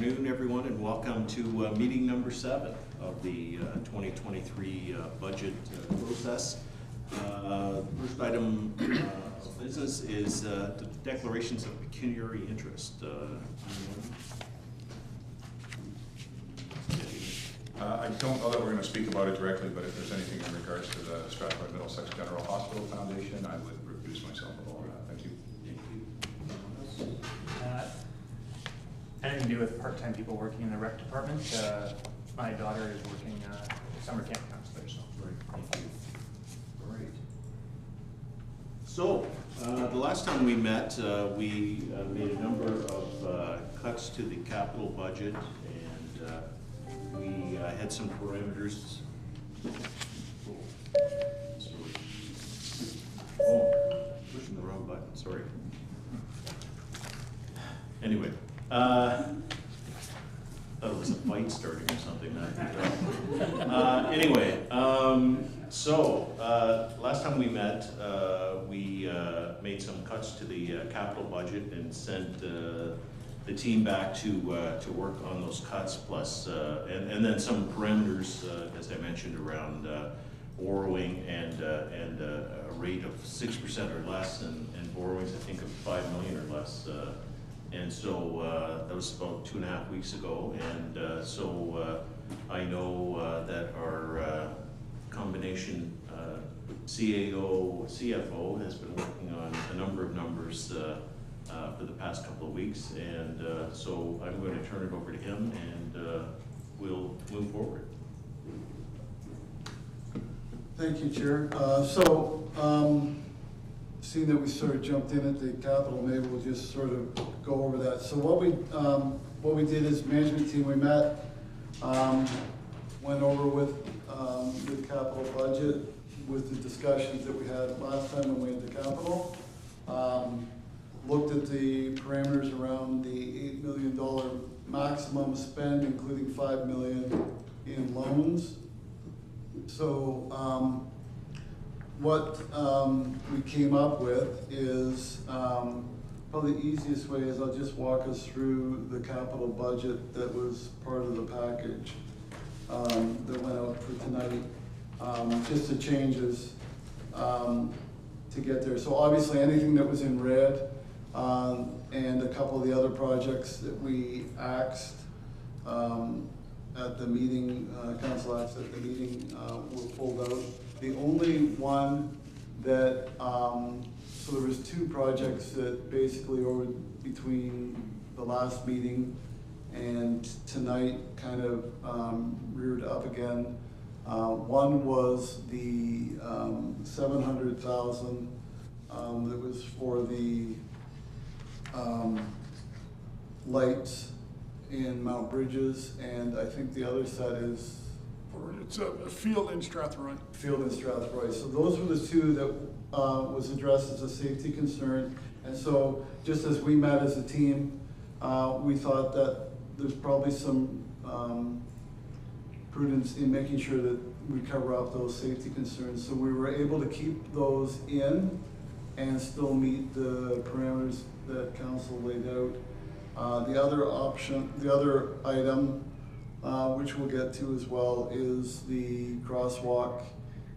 afternoon, everyone, and welcome to meeting number 7 of the 2023 budget process. First item of business is the declarations of pecuniary interest. I don't know that we're going to speak about it directly, but if there's anything in regards to the Strathroy Middlesex General Hospital Foundation, I would recuse myself of all that. Thank you. Thank you. Anything to do with part-time people working in the rec department. My daughter is working summer camp counselor, so. Right, thank you. All right. So, the last time we met, we made a number of cuts to the capital budget, and we had some parameters. Oh, pushing the wrong button, sorry. Anyway. Thought it was a fight starting or something. Anyway, last time we met, we made some cuts to the capital budget and sent the team back to work on those cuts, plus and then some parameters, as I mentioned, around borrowing and a rate of 6% or less, and borrowings I think of $5 million or less. And so that was about 2.5 weeks ago, and I know that our combination CAO, CFO has been working on a number of numbers for the past couple of weeks, and so I'm going to turn it over to him, and we'll move forward. Thank you, Chair. Seeing that we sort of jumped in at the capital, maybe we'll just sort of go over that. So what we did as management team, we met, went over with the capital budget with the discussions that we had last time when we had the capital. Looked at the parameters around the $8 million maximum spend, including $5 million in loans. So what we came up with is, probably the easiest way is I'll just walk us through the capital budget that was part of the package that went out for tonight. Just the changes to get there. So obviously anything that was in red and a couple of the other projects that we axed at the meeting, council axed at the meeting, were pulled out. The only one that, so there was 2 projects that basically over between the last meeting and tonight kind of reared up again. One was the $700,000 that was for the lights in Mount Bridges, and I think the other set is it's a field in Strathroy. Field in Strathroy. So those were the 2 that was addressed as a safety concern. And so just as we met as a team, we thought that there's probably some prudence in making sure that we cover up those safety concerns. So we were able to keep those in and still meet the parameters that council laid out. The other item, which we'll get to as well, is the crosswalk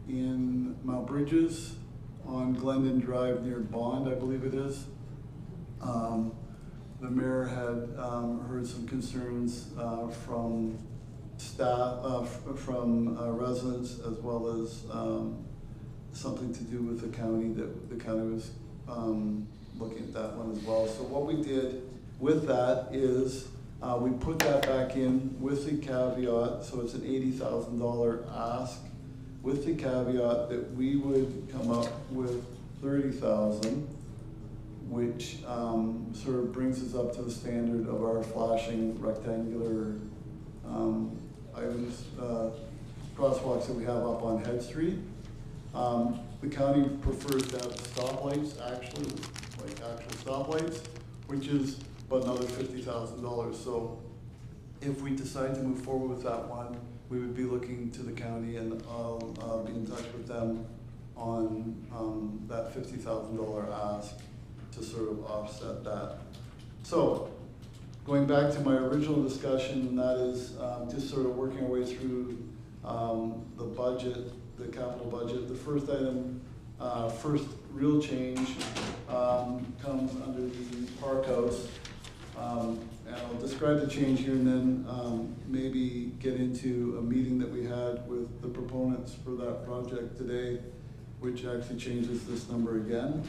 in Mount Bridges on Glendon Drive near Bond, I believe it is. The mayor had heard some concerns from staff, from residents, as well as something to do with the county, that the county was looking at that one as well. So what we did with that is we put that back in with the caveat, so it's an $80,000 ask, with the caveat that we would come up with $30,000, which sort of brings us up to the standard of our flashing rectangular items, crosswalks that we have up on Head Street. The county prefers to have stoplights, actually, like actual stoplights, which is about another $50,000. So if we decide to move forward with that one, we would be looking to the county, and I'll be in touch with them on that $50,000 ask to sort of offset that. So going back to my original discussion, and that is just sort of working our way through the budget, the capital budget. The first item, first real change comes under the park house. And I'll describe the change here and then maybe get into a meeting that we had with the proponents for that project today, which actually changes this number again.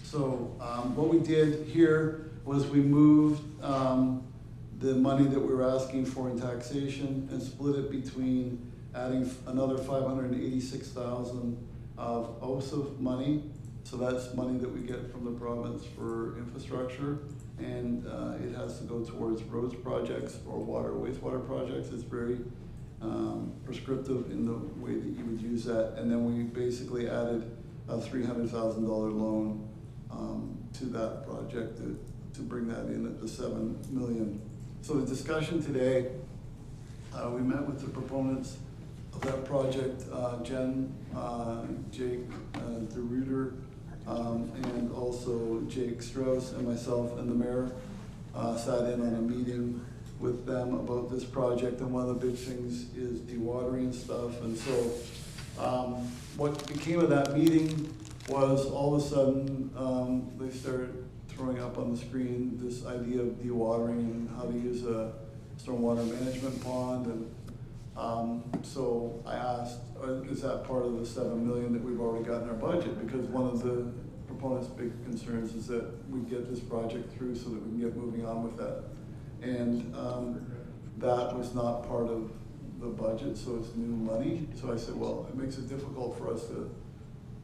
So what we did here was we moved the money that we were asking for in taxation and split it between adding another $586,000 of OSIF money. So that's money that we get from the province for infrastructure, and it has to go towards roads projects or water, wastewater projects. It's very prescriptive in the way that you would use that. And then we basically added a $300,000 loan to that project to bring that in at the $7 million. So the discussion today, we met with the proponents of that project, Jen, Jake DeRuiter, and also Jake Strauss and myself and the mayor sat in on a meeting with them about this project, and one of the big things is dewatering stuff. And so what became of that meeting was all of a sudden they started throwing up on the screen this idea of dewatering and how to use a stormwater management pond. And so I asked, is that part of the $7 million that we've already got in our budget? Because one of the proponents' big concerns is that we get this project through so that we can get moving on with that. And that was not part of the budget, so it's new money. So I said, well, it makes it difficult for us to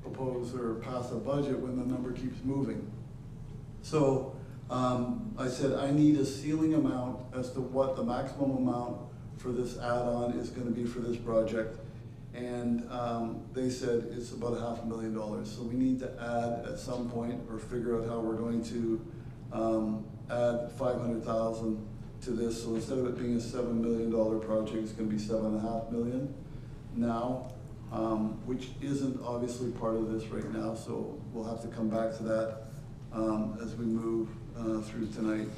propose or pass a budget when the number keeps moving. So I said, I need a ceiling amount as to what the maximum amount for this add-on is going to be for this project. And they said it's about $500,000. So we need to add at some point or figure out how we're going to add $500,000 to this. So instead of it being a $7 million project, it's going to be $7.5 million now, which isn't obviously part of this right now. So we'll have to come back to that as we move through tonight.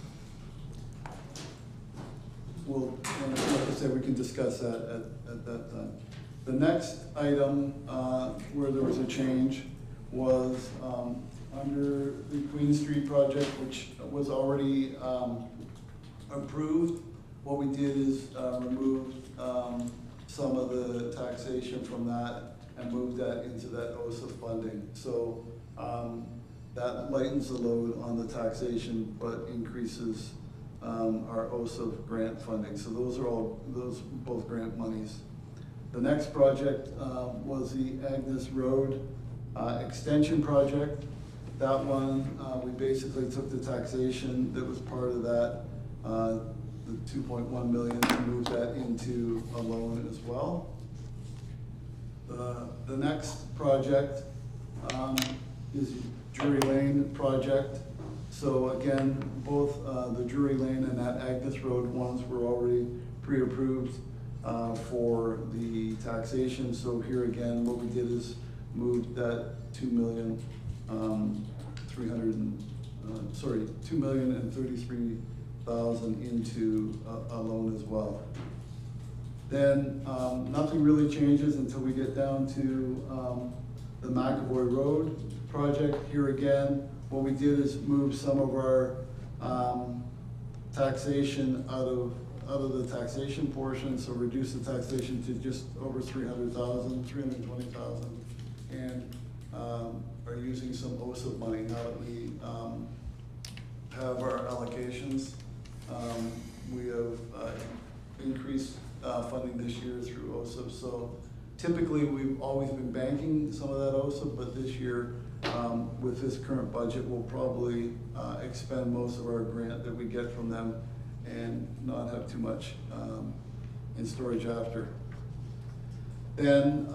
Well, like I said, we can discuss that at that time. The next item where there was a change was under the Queen Street project, which was already approved. What we did is remove some of the taxation from that and moved that into that OSIF funding. So that lightens the load on the taxation, but increases our OSIF grant funding. So those are both grant monies. The next project was the Agnes Road extension project. That one, we basically took the taxation that was part of that, the 2.1 million, and moved that into a loan as well. The next project is Drury Lane project. So again, both the Drury Lane and that Agnes Road ones were already pre-approved for the taxation. So here again, what we did is moved that $2,033,000 into a loan as well. Then nothing really changes until we get down to the McAvoy Road project. Here again, what we did is move some of our taxation out of the taxation portion, so reduce the taxation to just over $300,000, $320,000, and are using some OSIP money now that we have our allocations. We have increased funding this year through OSIP. So typically we've always been banking some of that OSIP, but this year with this current budget, we'll probably expend most of our grant that we get from them and not have too much in storage after. Then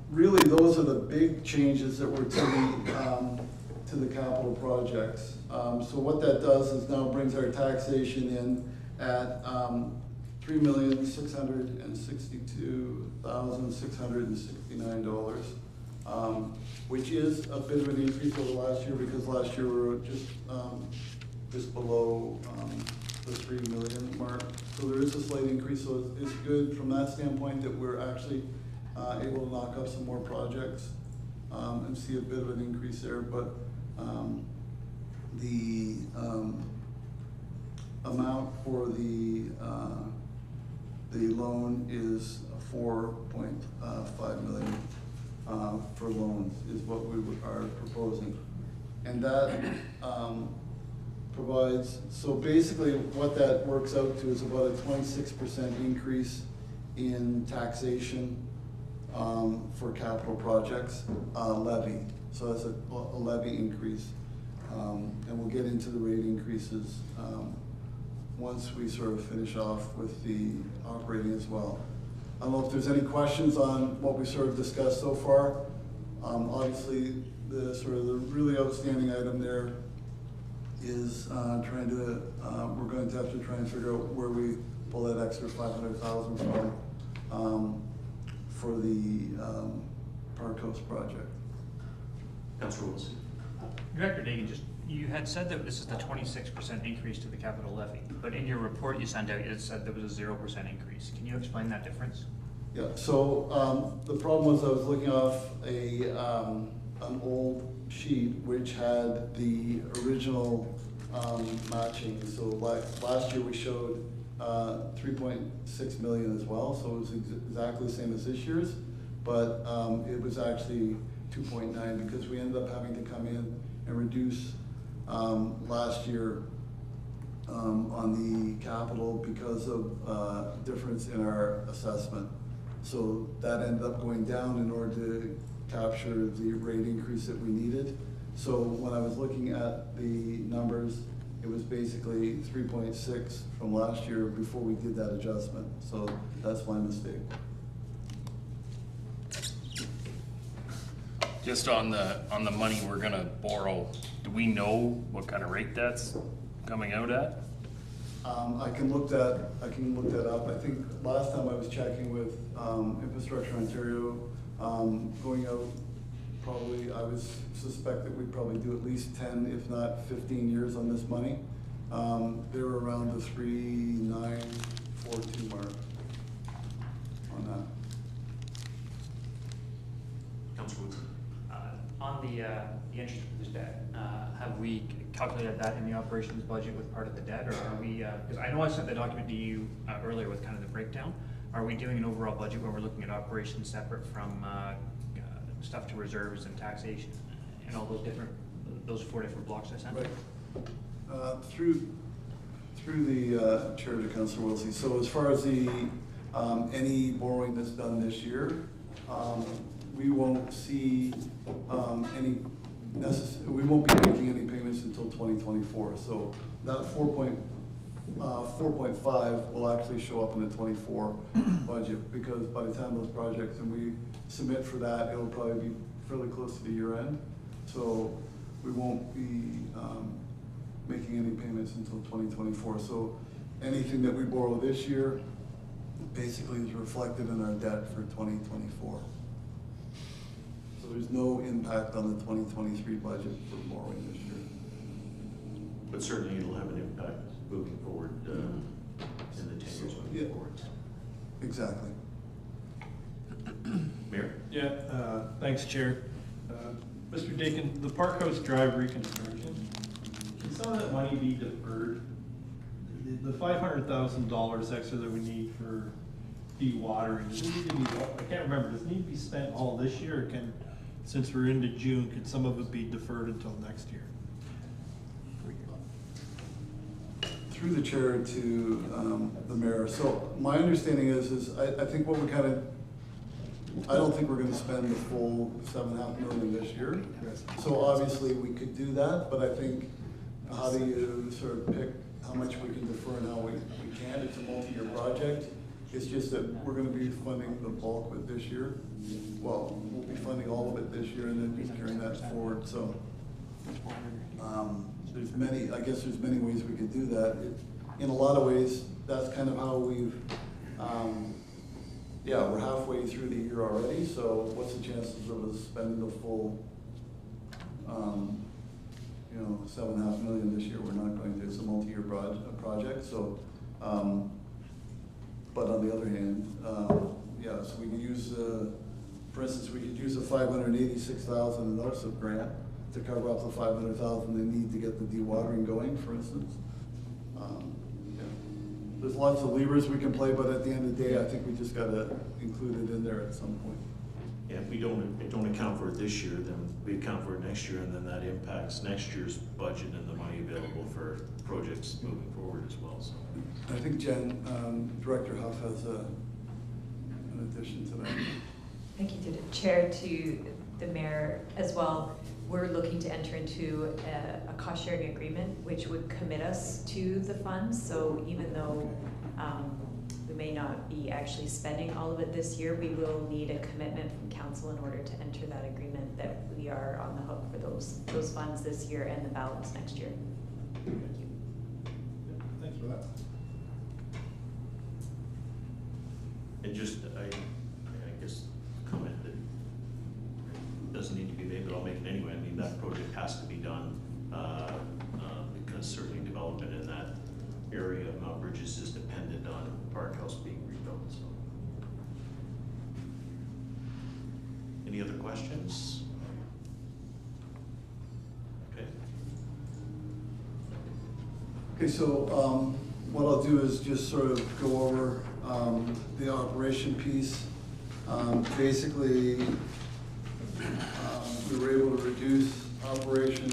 really those are the big changes that were to the capital projects. So what that does is now brings our taxation in at $3,662,669, which is a bit of an increase over last year, because last year we were just below the 3 million mark. So there is a slight increase, so it's good from that standpoint that we're actually able to knock up some more projects and see a bit of an increase there. But the amount for the loan is 4.5 million for loans is what we are proposing. And that provides, so basically what that works out to is about a 26% increase in taxation for capital projects, levy. So that's a levy increase. And we'll get into the rate increases once we sort of finish off with the operating as well. I don't know if there's any questions on what we sort of discussed so far. Obviously, the sort of the really outstanding item there is trying to, we're going to have to try and figure out where we pull that extra 500,000 from for the Park Coast project. Councillor Wilson. Director Dagan, you had said that this is the 26% increase to the capital levy, but in your report you sent out, it said there was a 0% increase. Can you explain that difference? Yeah, so the problem was I was looking off an old sheet which had the original matching. So last year we showed 3.6 million as well, so it was exactly the same as this year's, but it was actually 2.9 because we ended up having to come in and reduce last year on the capital because of difference in our assessment. So that ended up going down in order to capture the rate increase that we needed. So when I was looking at the numbers, it was basically 3.6 from last year before we did that adjustment. So that's my mistake. Just on the money we're gonna borrow, do we know what kind of rate that's coming out at? I can look that up. I think last time I was checking with Infrastructure Ontario, going out probably, I would suspect that we'd probably do at least 10, if not 15 years on this money. They were around the 3.942 mark on that. Councillor Woodson. On the interest of this debt, have we calculated that in the operations budget with part of the debt, or are we, because I know I sent the document to you earlier with kind of the breakdown. Are we doing an overall budget where we're looking at operations separate from stuff to reserves and taxation and all those 4 different blocks I sent? Right. Through the chair to Councillor Wilsey. So as far as the any borrowing that's done this year, we won't see we won't be making any payments until 2024. So that 4.5 will actually show up in the 24 budget, because by the time those projects and we submit for that, it'll probably be fairly close to the year end. So we won't be making any payments until 2024. So anything that we borrow this year basically is reflected in our debt for 2024. So there's no impact on the 2023 budget for borrowing this year. But certainly it'll have an impact moving forward in the 10 years moving forward. Exactly. Mayor? Yeah, thanks, Chair. Mr. Dakin, the Park House Drive reconstruction, can some of that money be deferred? The $500,000 extra that we need for dewatering, does it need to be, I can't remember, does it need to be spent all this year, or can, since we're into June, can some of it be deferred until next year? Through the chair to the mayor. So my understanding is I think what we kind of, I don't think we're going to spend the full $7.5 million this year. So obviously we could do that, but I think how do you sort of pick how much we can defer and how we can? It's a multi-year project. It's just that we're going to be funding the bulk of it this year. Well, we'll be funding all of it this year and then just carrying that forward. So there's many ways we could do that. In a lot of ways, that's kind of how we've, we're halfway through the year already, so what's the chances of us spending the full 7.5 million this year, we're not going to, it's a multi-year project, so, but on the other hand, yeah, so we could use, for instance, we could use a $586,000 in NOSIP grant to cover up the $500,000 they need to get the dewatering going, for instance. Yeah. There's lots of levers we can play, but at the end of the day, I think we just gotta include it in there at some point. Yeah, if we don't account for it this year, then we account for it next year, and then that impacts next year's budget and the money available for projects moving forward as well, so. I think Director Huff has an addition to that. Thank you to the chair, to the mayor as well. We're looking to enter into a cost sharing agreement which would commit us to the funds. So even though we may not be actually spending all of it this year, we will need a commitment from council in order to enter that agreement that we are on the hook for those funds this year and the balance next year. Thank you. Thanks for that. And just, I guess, comment that doesn't need to be made, but I'll make it anyway. I mean, that project has to be done, because certainly development in that area of Mount Bridges is dependent on Park House being rebuilt, so. Any other questions? Okay. Okay, so what I'll do is just sort of go over the operation piece. Basically, we were able to reduce operation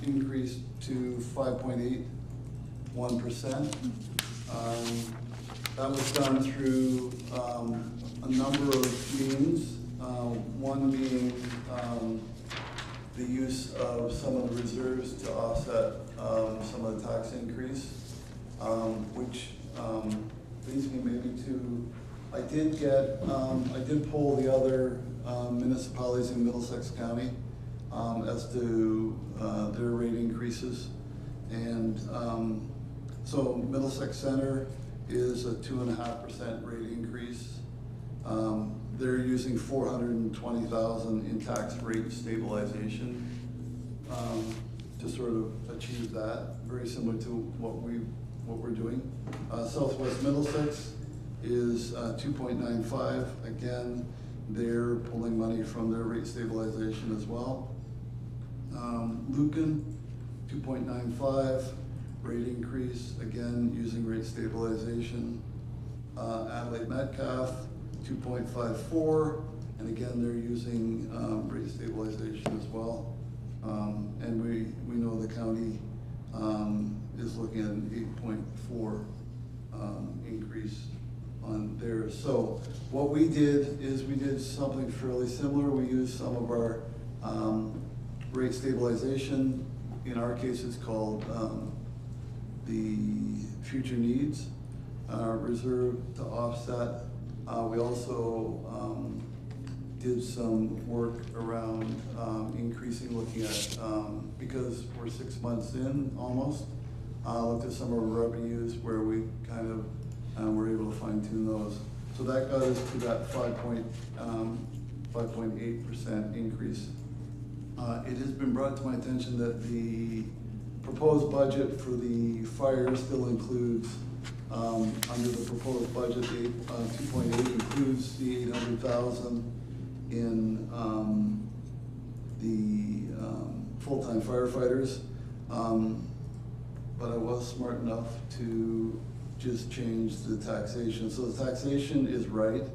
increase to 5.81%. That was done through a number of means. One being the use of some of the reserves to offset some of the tax increase, which leads me maybe to, I did poll the other municipalities in Middlesex County as to their rate increases. And so Middlesex Center is a 2.5% rate increase. They're using $420,000 in tax rate stabilization to sort of achieve that, very similar to what we're doing. Southwest Middlesex is 2.95. Again, they're pulling money from their rate stabilization as well. Lucan, 2.95, rate increase, again, using rate stabilization. Adelaide Metcalf, 2.54, and again, they're using rate stabilization as well. And we know the county is looking at an 8.4 increase on theirs. So what we did is we did something fairly similar. We used some of our rate stabilization. In our case, it's called the future needs reserve to offset. We also did some work around increasing, looking at, because we're 6 months in almost, looked at some of our revenues where we kind of were able to fine tune those. So that got us to that 5.8% increase. It has been brought to my attention that the proposed budget for the fire still includes, under the proposed budget, 2.8 includes the 800,000 in the full-time firefighters. But I was smart enough to just change the taxation. So the taxation is right.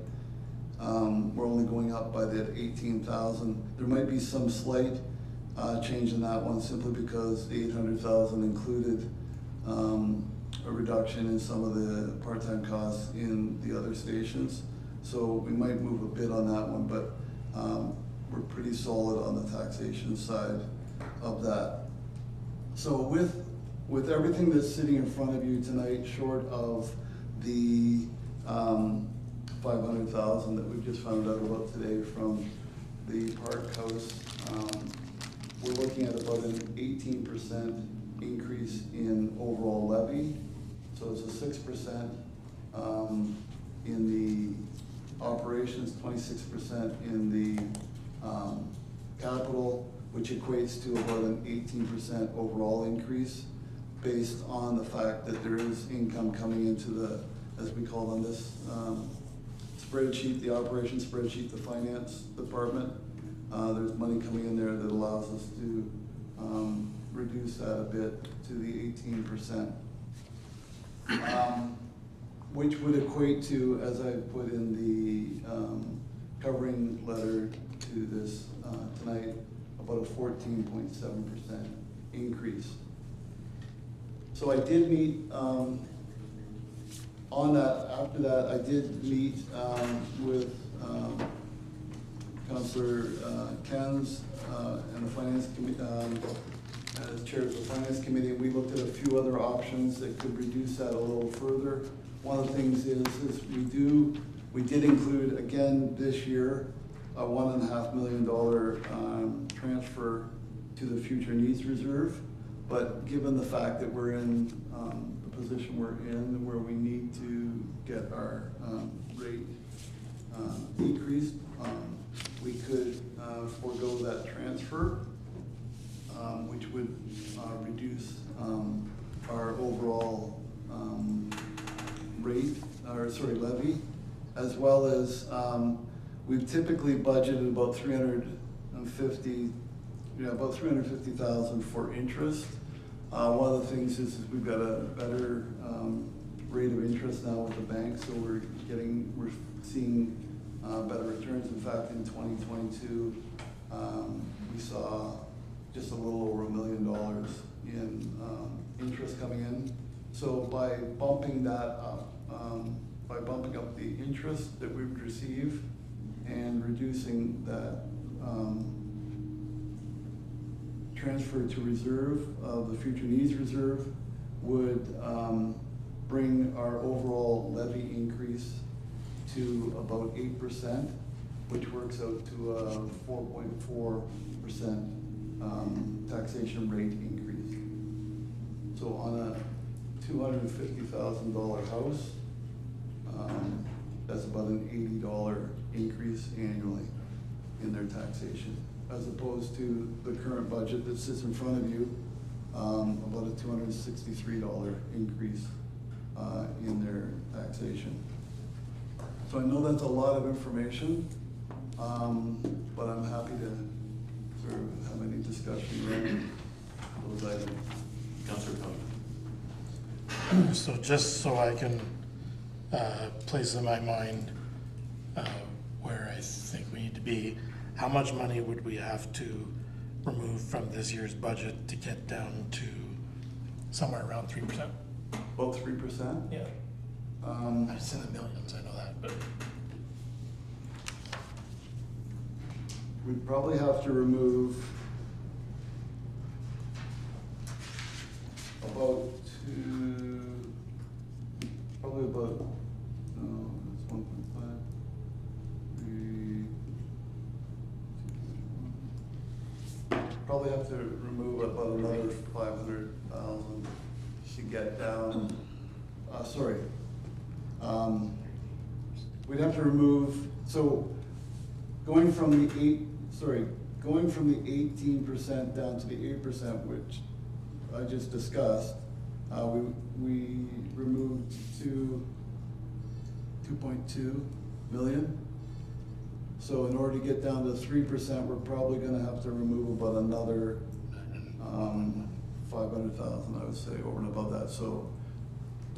We're only going up by that 18,000. There might be some slight change in that one simply because the 800,000 included a reduction in some of the part-time costs in the other stations. So we might move a bit on that one, but we're pretty solid on the taxation side of that. So with everything that's sitting in front of you tonight, short of the 500,000 that we've just found out about today from the Park House, we're looking at about an 18% increase in overall levy. So it's a 6% in the operations, 26% in the capital, which equates to about an 18% overall increase based on the fact that there is income coming into the, as we call on this spreadsheet, the operations spreadsheet, the finance department. There's money coming in there that allows us to reduce that a bit to the 18%. Which would equate to, as I put in the covering letter to this tonight, about a 14.7% increase. So I did meet, on that, after that, I did meet with Councillor Kenz and the Finance Committee, as chair of the Finance Committee, and we looked at a few other options that could reduce that a little further. One of the things is we did include, again, this year, a $1.5 million transfer to the future needs reserve. But given the fact that we're in the position we're in, where we need to get our rate decreased, we could forego that transfer, which would reduce our overall rate, or sorry, levy, as well as we've typically budgeted about about $350,000 for interest. One of the things is we've got a better rate of interest now with the bank, so we're seeing better returns. In fact, in 2022, we saw just a little over $1 million in interest coming in. So by bumping that up, by bumping up the interest that we would receive and reducing that transfer to reserve of the future needs reserve would bring our overall levy increase to about 8%, which works out to a 4.4% taxation rate increase. So on a $250,000 house, that's about an $80 increase annually in their taxation, as opposed to the current budget that sits in front of you, about a $263 increase in their taxation. So I know that's a lot of information, but I'm happy to sort of have any discussion around those items. Councillor Pelley. So just so I can place in my mind where I think we need to be, how much money would we have to remove from this year's budget to get down to somewhere around 3%? About 3%? Yeah. It's in the millions, I know that, but. We'd probably have to remove about probably about, no, it's 1.5. Probably have to remove about another 500,000 to get down, we'd have to remove, so going from the 18% down to the 8%, which I just discussed, we removed 2.2 million. So in order to get down to 3%, we're probably gonna have to remove about another 500,000, I would say, over and above that. So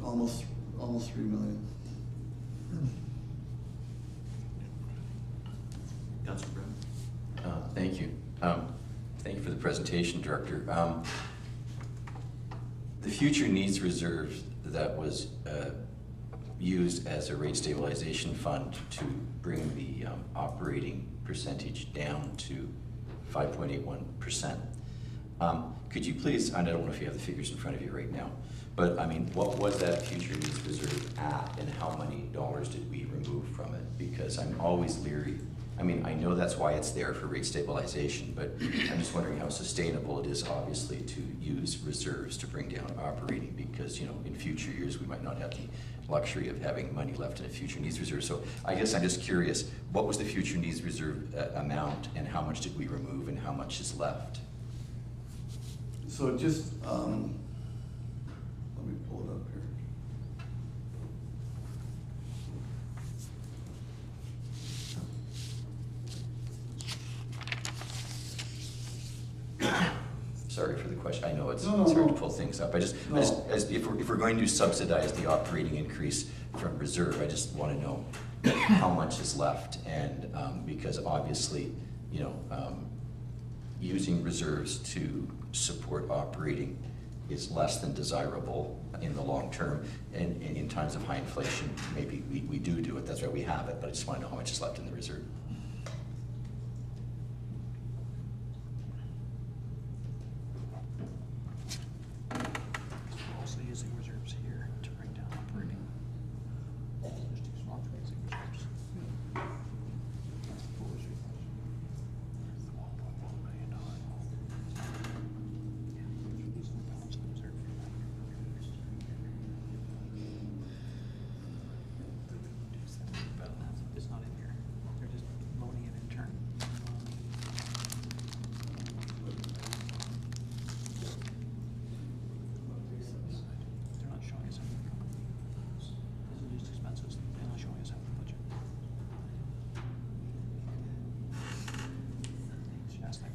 almost 3 million. Councillor Brown. Thank you. Thank you for the presentation, Director. The future needs reserve that was used as a rate stabilization fund to bring the operating percentage down to 5.81%. Could you please, I don't know if you have the figures in front of you right now, but I mean, what was that future needs reserve at, and how many dollars did we remove from it? Because I'm always leery I mean, I know that's why it's there for rate stabilization, but I'm just wondering how sustainable it is, obviously, to use reserves to bring down operating, because, you know, in future years, we might not have the luxury of having money left in a future needs reserve. So I guess I'm just curious, what was the future needs reserve amount, and how much did we remove, and how much is left? So just, let me pull it up here. Sorry for the question. I know it's No, no, hard to no. pull things up. I just, No. if we're going to subsidize the operating increase from reserve, I just want to know how much is left. And because obviously, you know, using reserves to support operating is less than desirable in the long term. And in times of high inflation, maybe we do it. That's why we have it. But I just want to know how much is left in the reserve. Also using reserves here to bring down operating. Just use authorizing reserves. It's not in here. They're just loading it in turn. They're not showing us anything. This is just expenses. They're not showing us half the budget. Should ask that.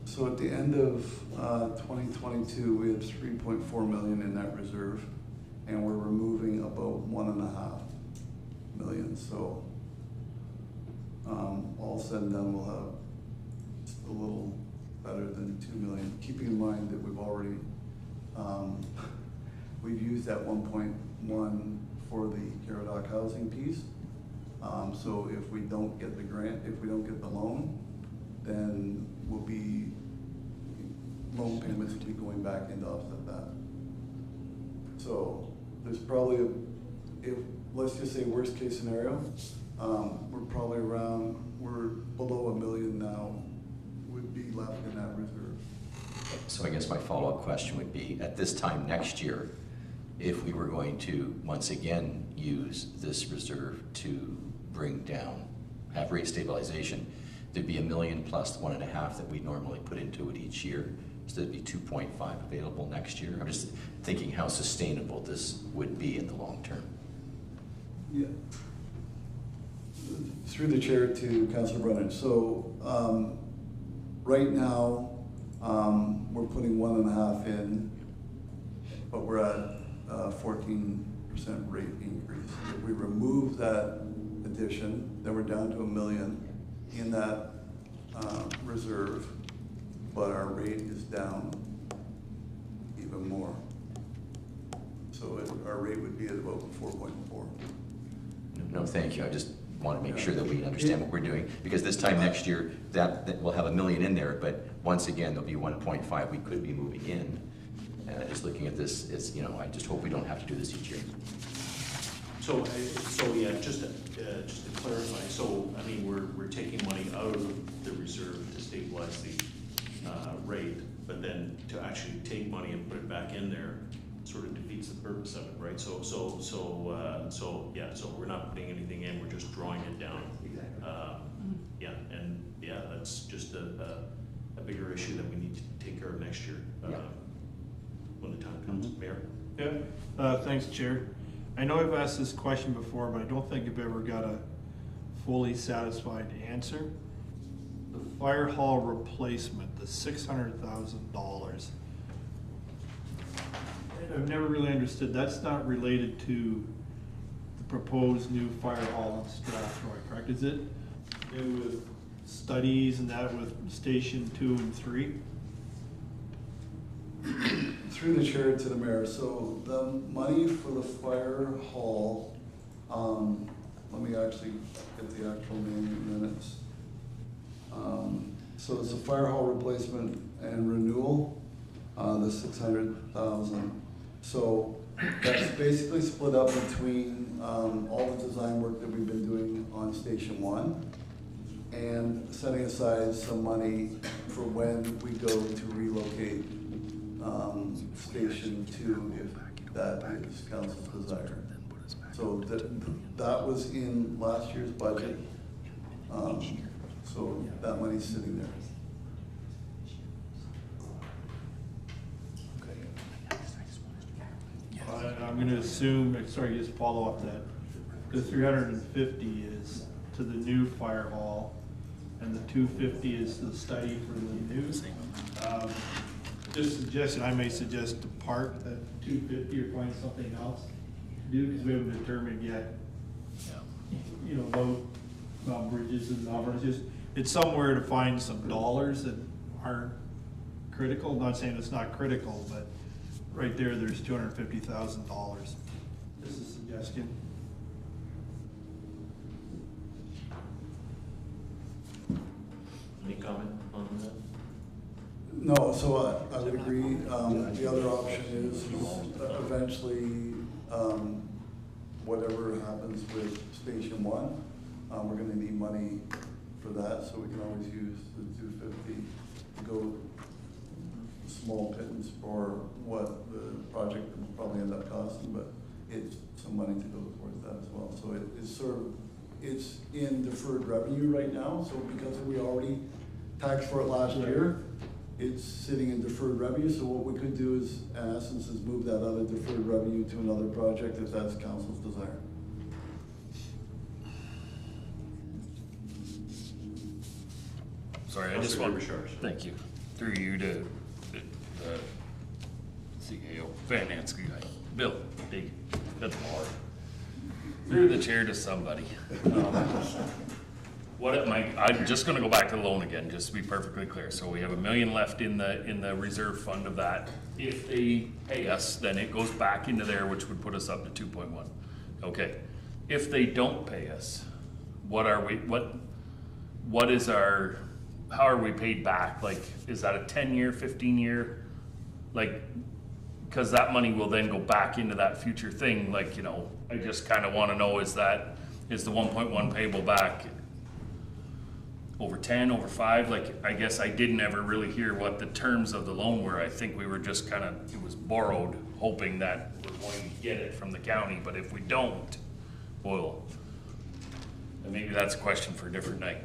So at the end of 2022, we had 3.4 million in that reserve, and we're removing about 1.5 million. So all said and done, we'll have just a little better than 2 million. Keeping in mind that we've already we've used that 1.1 for the Caradoc housing piece. So if we don't get the grant, if we don't get the loan, then we'll be, loan payments will be going back in to offset that. So there's probably, if, let's just say worst case scenario, we're probably around, we're below 1 million now, would be left in that reserve. So I guess my follow-up question would be, at this time next year, if we were going to once again use this reserve to bring down, have rate stabilization, there'd be 1 million plus the 1.5 that we normally put into it each year. So there'd be 2.5 available next year. I'm just thinking how sustainable this would be in the long term. Yeah. Through the chair to Councilor Brennan. So right now, we're putting 1.5 in, but we're at 14% rate increase. If we remove that addition, then we're down to 1 million in that reserve, but our rate is down even more. So our rate would be at about 4.4. No, thank you. I just want to make sure that we understand what we're doing, because this time next year, that we'll have 1 million in there, but once again, there'll be 1.5 we could be moving in. And just looking at this, it's, you know, I just hope we don't have to do this each year. So yeah, just to clarify, so, I mean, we're taking money out of the reserve to stabilize the rate, but then to actually take money and put it back in there sort of defeats the purpose of it, right? So yeah, so we're not putting anything in, we're just drawing it down. Exactly. Yeah, and yeah, that's just a bigger issue that we need to take care of next year, when the time comes. Mayor? Yeah, thanks, Chair. I know I've asked this question before, but I don't think I've ever got a fully satisfied answer. The fire hall replacement, the $600,000. I've never really understood, that's not related to the proposed new fire hall in Strathroy, correct? Is it to do with studies and that with Station 2 and 3? Through the chair to the mayor, so the money for the fire hall let me actually get the actual name in minutes. So it's a fire hall replacement and renewal, the 600,000. So that's basically split up between all the design work that we've been doing on Station 1 and setting aside some money for when we go to relocate Station 2 if that is council's desire. So that was in last year's budget. So that money's sitting there. I'm gonna assume, sorry, just follow up that, the 350 is to the new fire hall, and the 250 is the study for the new. Just suggestion, I may suggest to park that 250 or find something else to do, because we haven't determined yet, you know, about bridges and bridges. It's somewhere to find some dollars that aren't critical, not saying it's not critical, but right there's $250,000. Just a suggestion. Any comment on that? No, so I would agree. The other option is eventually, whatever happens with Station 1, we're gonna need money for that, so we can always use the 250 to go small pittance for what the project will probably end up costing, but it's some money to go towards that as well. So it's in deferred revenue right now, so because we already taxed for it last year, it's sitting in deferred revenue, so what we could do is, in essence, is move that out of deferred revenue to another project if that's council's desire. Sorry, I just want, Councilor thank you, through you to the CAO finance guy, Bill, Dig, that's hard. Through the chair to somebody. I'm just gonna go back to the loan again, just to be perfectly clear. So we have $1 million left in the reserve fund of that. If they pay us, then it goes back into there, which would put us up to 2.1. Okay, if they don't pay us, what is our, how are we paid back? Like, is that a 10-year, 15-year? Like, because that money will then go back into that future thing. Like, you know, I just kind of want to know, is the 1.1 payable back over 10, over 5? Like, I guess I didn't ever really hear what the terms of the loan were. I think we were just kind of, it was borrowed, hoping that we're going to get it from the county. But if we don't, well, then maybe that's a question for a different night.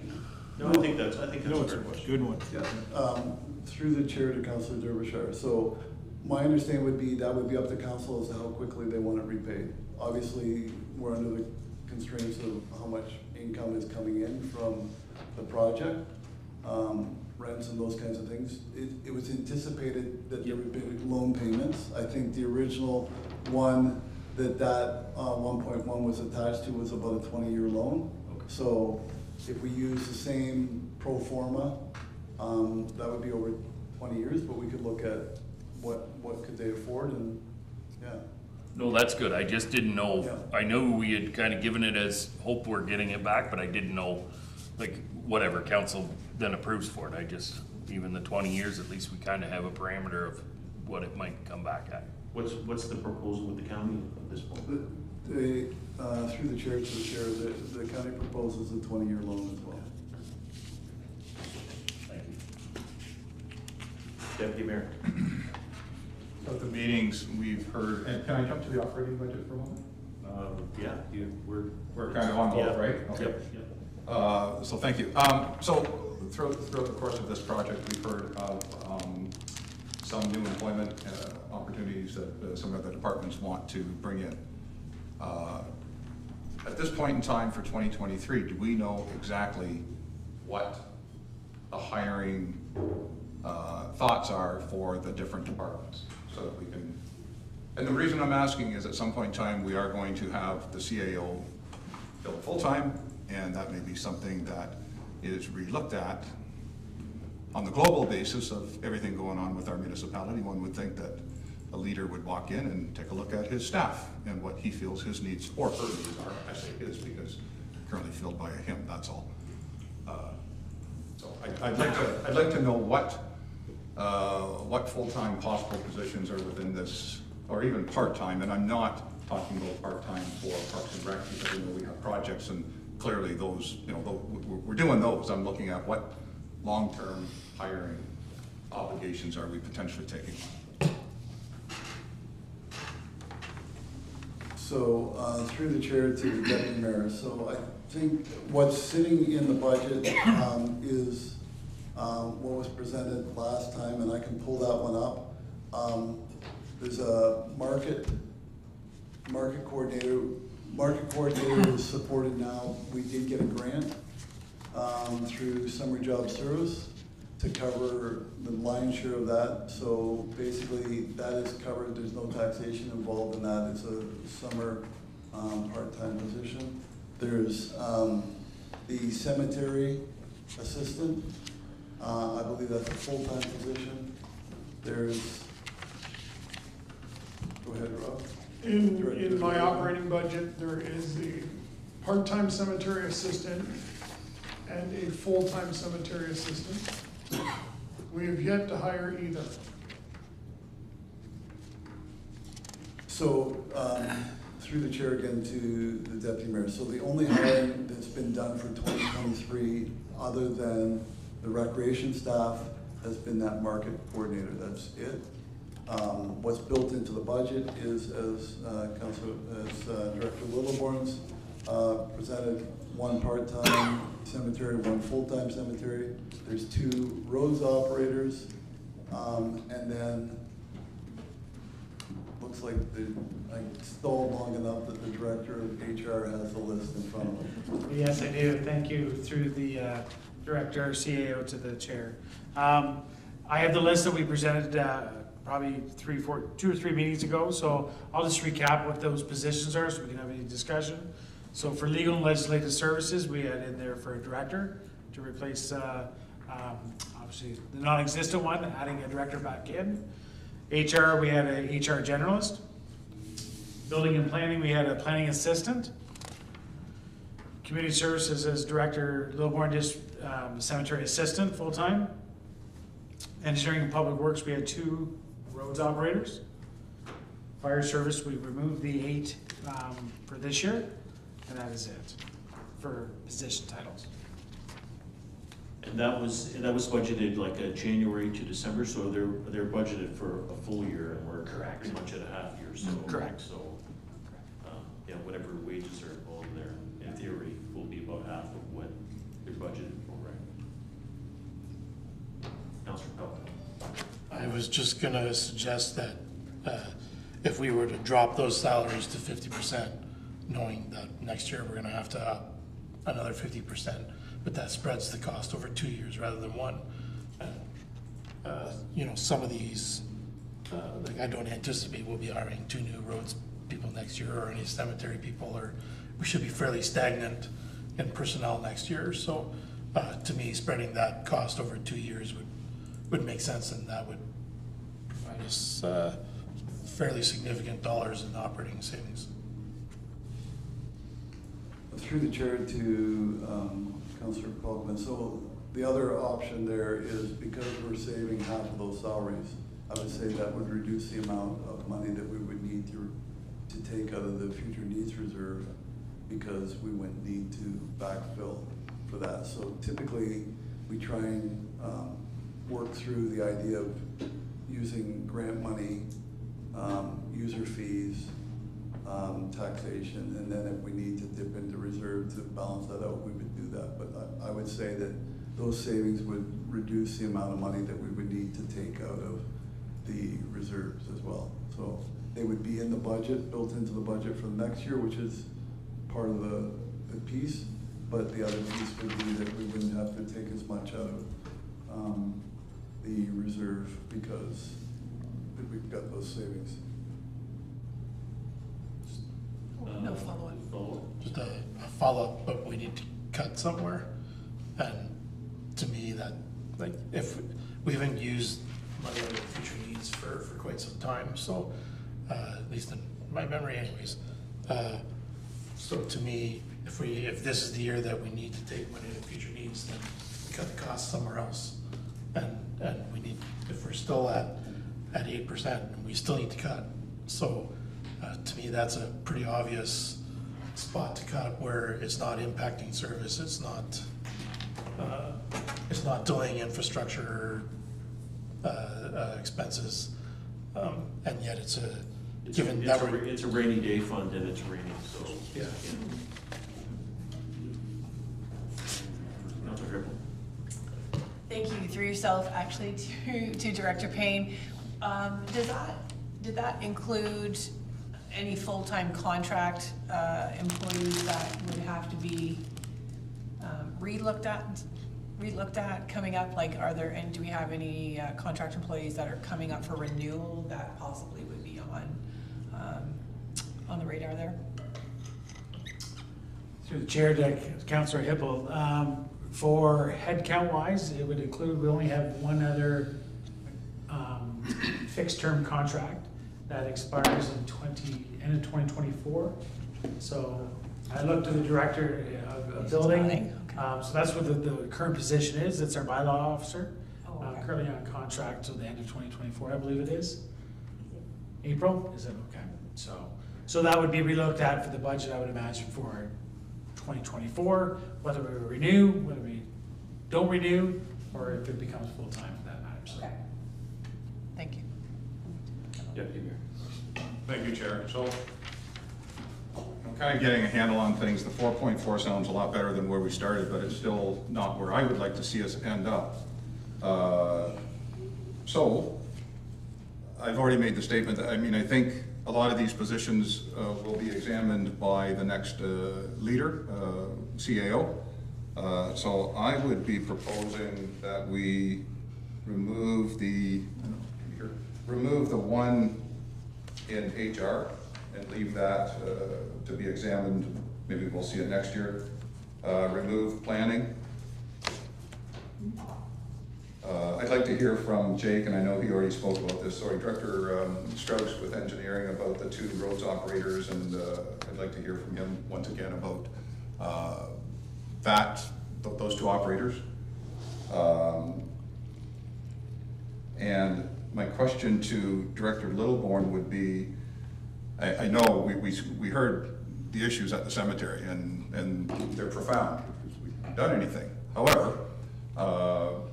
No, I think that's a fair question. Good one. Yeah, through the chair to Councilor Derbyshire. So my understanding would be that would be up to council as to how quickly they want it repaid. Obviously, we're under the constraints of how much income is coming in from the project, rents and those kinds of things. It was anticipated that there would be loan payments. I think the original one that 1.1 was attached to was about a 20-year loan. Okay. So if we use the same pro forma, that would be over 20 years, but we could look at what could they afford, and yeah. No, that's good. I just didn't know. Yeah. I knew we had kind of given it as hope we're getting it back, but I didn't know, like, whatever council then approves for it. I just, even the 20 years, at least we kind of have a parameter of what it might come back at. What's the proposal with the county at this point? Through the chair to the chair, the county proposes a 20-year loan as well. Thank you. Deputy Mayor. At the meetings, we've heard, and can I jump to the operating budget for a moment? Yeah, We're kind of on both, yeah. right? Okay. Yep. So thank you. So throughout the course of this project, we've heard of some new employment opportunities that some of the departments want to bring in. At this point in time for 2023, do we know exactly what the hiring thoughts are for the different departments? So that we can, and the reason I'm asking is at some point in time, we are going to have the CAO built full-time, and that may be something that is re-looked at on the global basis of everything going on with our municipality. One would think that a leader would walk in and take a look at his staff and what he feels his needs or her needs are. I say his because currently filled by him, that's all. So I'd like to know what full-time possible positions are within this, or even part-time, and I'm not talking about part-time for Parks and Rec, because I know we have projects and clearly those, you know, we're doing those. I'm looking at what long-term hiring obligations are we potentially taking on. So, through the chair to the deputy mayor, so I think what's sitting in the budget is what was presented last time, and I can pull that one up. There's a market coordinator. Market coordinator is supported now. We did get a grant through Summer Job Service to cover the lion's share of that. So basically, that is covered. There's no taxation involved in that. It's a summer part-time position. There's the cemetery assistant. I believe that's a full-time position. There's, go ahead, Rob. In my operating budget, there is the part-time cemetery assistant and a full-time cemetery assistant. We have yet to hire either. So, through the chair again to the deputy mayor. So the only hiring that's been done for 2023, other than the recreation staff, has been that market coordinator. That's it. What's built into the budget is, as Director Littleborn's presented, one part-time cemetery, one full-time cemetery. There's 2 roads operators, and then looks like I stalled long enough that the director of HR has the list in front of him. Yes, I do. Thank you through the director, CAO to the chair. I have the list that we presented probably 2 or 3 meetings ago, so I'll just recap what those positions are so we can have any discussion. So for legal and legislative services, we had in there for a director to replace obviously the non-existent one, adding a director back in. HR, we had a HR generalist. Building and planning, we had a planning assistant. Community services as Director Lilborn, just cemetery assistant, full-time. Engineering and public works, we had 2 roads operators. Fire service, we removed the 8 for this year, and that is it for position titles. And that was budgeted like a January to December, so they're budgeted for a full year, and we're Correct. pretty much at a half year, so. Correct. So, yeah, whatever wages are involved there, in theory, will be about half of what they're budgeted for, right? Councilor Pell. I was just gonna suggest that if we were to drop those salaries to 50%, knowing that next year we're gonna have to up another 50%, but that spreads the cost over 2 years rather than 1. You know, some of these, like I don't anticipate we'll be hiring 2 new roads people next year or any cemetery people, or we should be fairly stagnant in personnel next year. So to me, spreading that cost over 2 years would make sense, and that would provide us fairly significant dollars in operating savings. Through the chair to Councillor Colkman. So the other option there is, because we're saving half of those salaries, I would say that would reduce the amount of money that we would need to take out of the future needs reserve, because we wouldn't need to backfill for that. So typically, we try and work through the idea of using grant money, user fees, taxation, and then if we need to dip into reserve to balance that out, we would do that. But I would say that those savings would reduce the amount of money that we would need to take out of the reserves as well. So they would be in the budget, built into the budget for the next year, which is part of the piece, but the other piece would be that we wouldn't have to take as much out of the reserve because we've got those savings. No follow-up. Just a follow-up, but we need to cut somewhere. And to me, that, like, if we haven't used money out of future needs for quite some time, so, at least in my memory anyways. So to me, if this is the year that we need to take money out of future needs, then we cut the cost somewhere else. And we need, if we're still at 8%, we still need to cut. So, to me, that's a pretty obvious spot to cut where it's not impacting service, it's not delaying infrastructure, expenses, and yet it's a, given that we're. It's a rainy day fund and it's raining, so. Yeah. Councilor Griffin. Thank you, through yourself, actually, to Director Payne. Did that include any full-time contract employees that would have to be relooked at coming up? Like, do we have any contract employees that are coming up for renewal that possibly would be on the radar there? Through the chair to Councillor Hippel, for headcount wise, it would include, we only have one other fixed term contract that expires in end of 2024. So I looked to the director of building. So that's what the current position is. It's our bylaw officer. Oh, okay. Currently on contract till the end of 2024, I believe it is. April, is it? Okay. So that would be relooked at for the budget, I would imagine, for 2024, whether we renew, whether we don't renew, or if it becomes full-time for that matter. So. Okay. Thank you. Deputy Mayor. Thank you, Chair. So I'm kind of getting a handle on things. The 4.4 sounds a lot better than where we started, but it's still not where I would like to see us end up. So I've already made the statement that, I think a lot of these positions will be examined by the next leader, CAO. So I would be proposing that we remove the one in HR and leave that to be examined. Maybe we'll see it next year. Remove planning. I'd like to hear from Jake, and I know he already spoke about this, sorry, Director Strauss with engineering about the two roads operators, and I'd like to hear from him once again about those two operators. And my question to Director Littleborn would be, I know we heard the issues at the cemetery, and they're profound because we haven't done anything. However,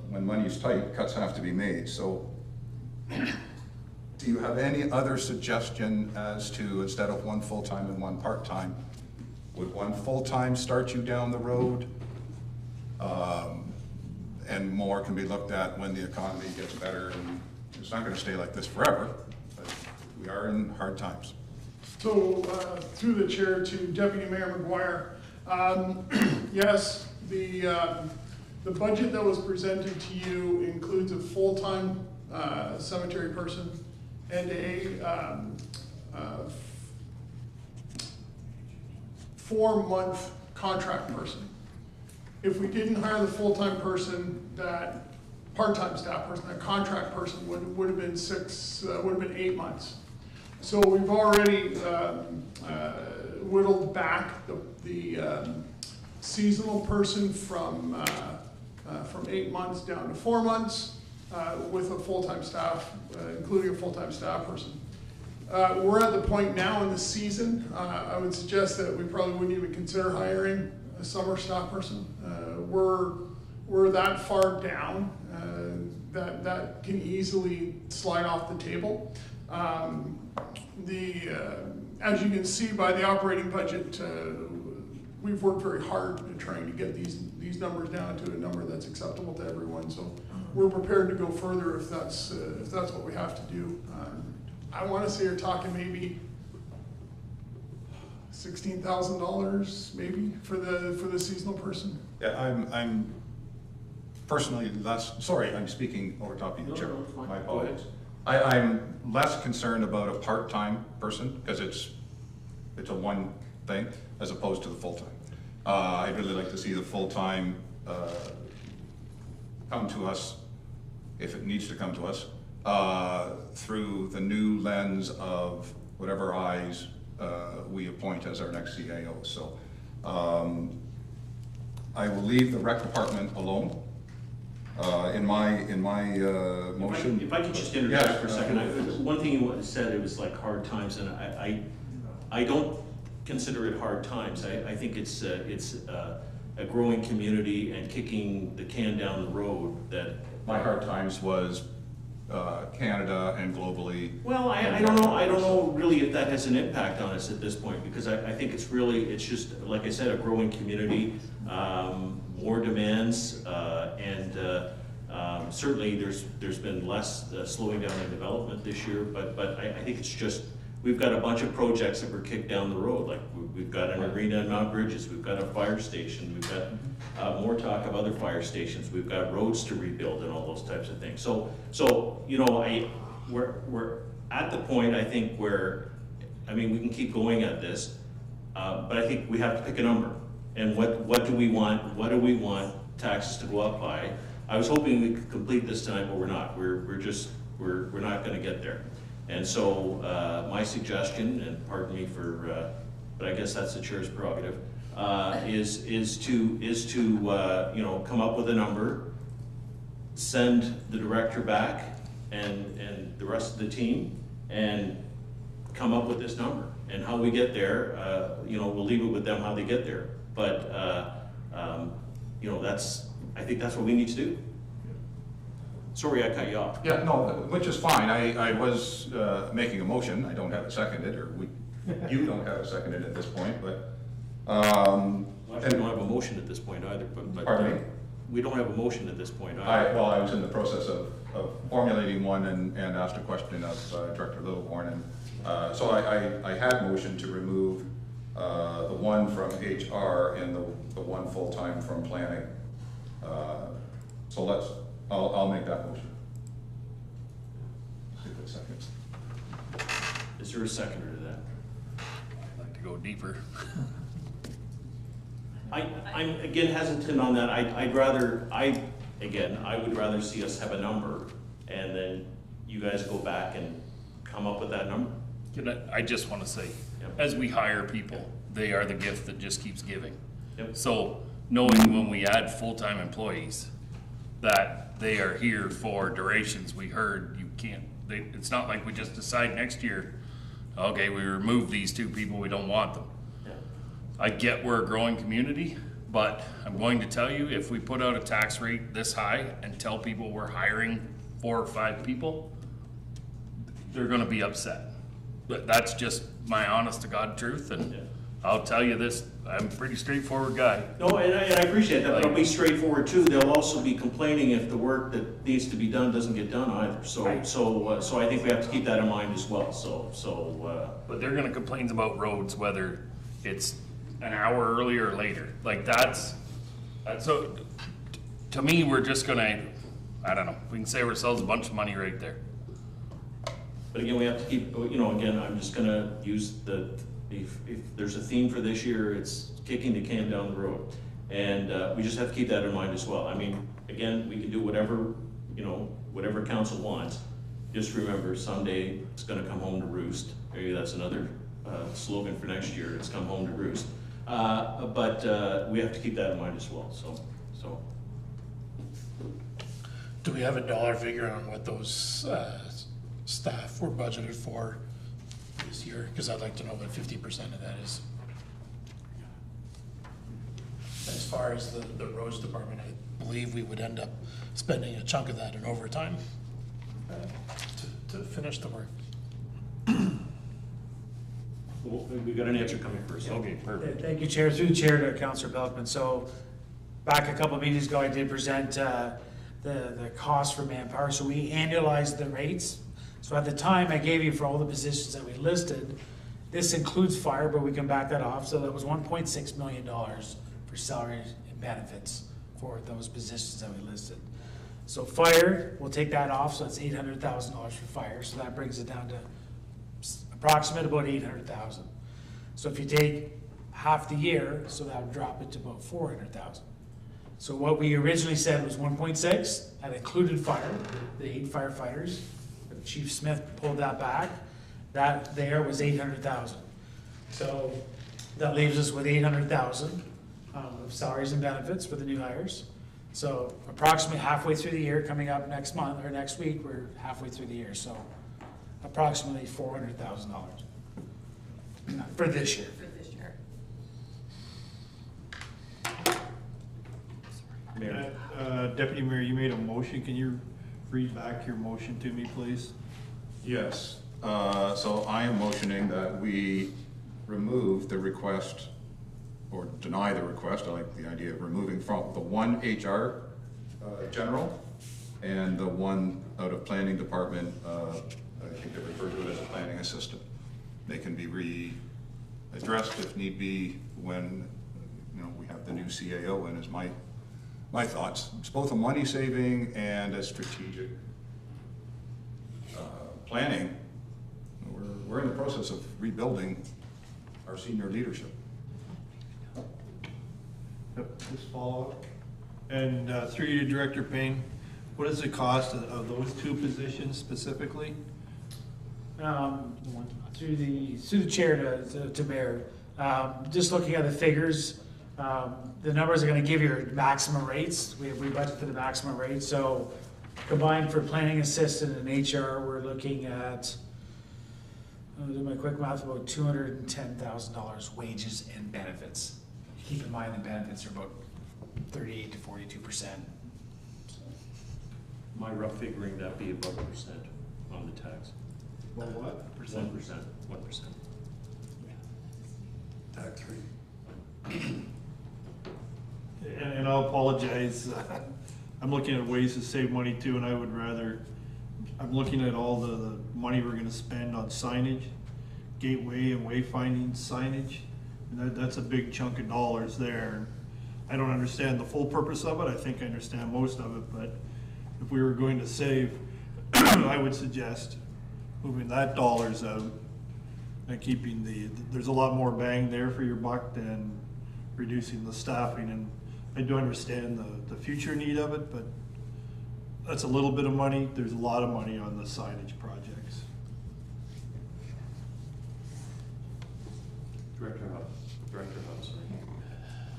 when money's tight, cuts have to be made. So do you have any other suggestion as to, instead of one full-time and one part-time, would one full-time start you down the road? And more can be looked at when the economy gets better, and it's not going to stay like this forever, but we are in hard times. So through the chair to Deputy Mayor McGuire, yes, the budget that was presented to you includes a full-time cemetery person and a 4-month contract person. If we didn't hire the full-time person, that part-time staff person, that contract person would have been 8 months. So we've already whittled back the seasonal person from 8 months down to 4 months with a full-time staff, including a full-time staff person. We're at the point now in the season, I would suggest that we probably wouldn't even consider hiring a summer staff person. We're that far down that can easily slide off the table. As you can see by the operating budget, we've worked very hard in trying to get these numbers down to a number that's acceptable to everyone. So we're prepared to go further if that's what we have to do. I want to say you're talking maybe $16,000 maybe for the seasonal person. Yeah, I'm personally less, sorry, I'm speaking over top of you, Chair. My apologies. I'm less concerned about a part-time person because it's a one thing as opposed to the full-time. I'd really like to see the full-time come to us if it needs to come to us through the new lens of whatever eyes we appoint as our next CAO. So I will leave the rec department alone in my motion. If I could just interject Yes, for a second, one thing you said, it was like hard times, and I don't consider it hard times. I think it's a growing community and kicking the can down the road that. My hard times was Canada and globally. Well, I don't know really if that has an impact on us at this point, because I think it's just, like I said, a growing community, more demands, and certainly there's been less slowing down in development this year, but I think it's just, we've got a bunch of projects that were kicked down the road, like we've got an arena in Mount Bridges, we've got a fire station, we've got more talk of other fire stations, we've got roads to rebuild and all those types of things. So you know, we're at the point, I think, where, I mean, we can keep going at this, but I think we have to pick a number. And what do we want? What do we want taxes to go up by? I was hoping we could complete this tonight, but we're not. We're not going to get there. And so my suggestion, and pardon me for, but I guess that's the chair's prerogative, is to you know, come up with a number, send the director back and the rest of the team, and come up with this number. And how we get there, you know, we'll leave it with them how they get there. But you know, I think that's what we need to do. Sorry, I cut you off. Yeah, no, which is fine. I was making a motion. I don't have it seconded, or you don't have it seconded at this point, but. Well, actually, we don't have a motion at this point either, but. Pardon me? We don't have a motion at this point either. Well, I was in the process of formulating one and asked a question of Director Littleborn, and so I had motioned to remove the one from HR and the one full-time from planning. So I'll make that motion. See if it seconds. Is there a seconder to that? I'd like to go deeper. I'm again hesitant on that. I would rather see us have a number, and then you guys go back and come up with that number. I just want to say, Yep. as we hire people, they are the gift that just keeps giving. Yep. So knowing when we add full-time employees, that they are here for durations, we heard you can't, it's not like we just decide next year, okay, we remove these two people, we don't want them. Yeah. I get we're a growing community, but I'm going to tell you, if we put out a tax rate this high and tell people we're hiring 4 or 5 people, they're gonna be upset. But that's just my honest to God truth, and Yeah. I'll tell you this, I'm a pretty straightforward guy. No, and I appreciate that, but I'll be straightforward too. They'll also be complaining if the work that needs to be done doesn't get done either. So I think we have to keep that in mind as well. But they're gonna complain about roads, whether it's an hour earlier or later. Like that's so, to me, we're just gonna, I don't know, we can save ourselves a bunch of money right there. But again, we have to keep, you know, again, I'm just gonna use if there's a theme for this year, it's kicking the can down the road. And we just have to keep that in mind as well. I mean, again, we can do whatever, you know, whatever council wants. Just remember, someday it's gonna come home to roost. Maybe that's another slogan for next year, it's come home to roost. But we have to keep that in mind as well, so. Do we have a dollar figure on what those staff were budgeted for this year? Because I'd like to know what 50% of that is. As far as the roads department, I believe we would end up spending a chunk of that in overtime to finish the work. Well, we got an answer coming first. Okay, perfect. Thank you, Chair. Through the Chair to Councillor Belkman. So back a couple of meetings ago, I did present the cost for manpower. So we annualized the rates. So at the time I gave you for all the positions that we listed, this includes fire, but we can back that off. So that was $1.6 million for salaries and benefits for those positions that we listed. So fire, we'll take that off. So that's $800,000 for fire. So that brings it down to approximate about 800,000. So if you take half the year, so that would drop it to about 400,000. So what we originally said was 1.6, that included fire, the 8 firefighters, Chief Smith pulled that back. That there was 800,000. So that leaves us with 800,000 of salaries and benefits for the new hires. So approximately halfway through the year, coming up next month or next week, we're halfway through the year. So approximately $400,000 for this year. For this year. Mayor. Deputy Mayor, you made a motion. Can you read back your motion to me, please? Yes, so I am motioning that we remove the request, or deny the request, I like the idea of removing from the one HR general and the one out of planning department, I think they refer to it as a planning assistant. They can be readdressed if need be when, you know, we have the new CAO in, is my thoughts. It's both a money saving and a strategic planning. We're in the process of rebuilding our senior leadership. Yep, just follow up. And through you to Director Payne, what is the cost of those two positions specifically? Through the chair to Mayor, just looking at the figures, the numbers are going to give you maximum rates. We budget for the maximum rate. So combined for planning assistant and HR, we're looking at, I'll do my quick math, about $210,000 wages and benefits. Keep in mind the benefits are about 38 to 42%. My rough figuring, that'd be about 1% on the tax. Well, what? 1%, 1%. Tax rate. And I'll apologize. I'm looking at ways to save money too, and I would rather, I'm looking at all the money we're gonna spend on signage, gateway and wayfinding signage. And that's a big chunk of dollars there. I don't understand the full purpose of it. I think I understand most of it, but if we were going to save, I would suggest moving that dollars out and keeping there's a lot more bang there for your buck than reducing the staffing. And I do understand the future need of it, but that's a little bit of money. There's a lot of money on the signage projects. Director House, sorry.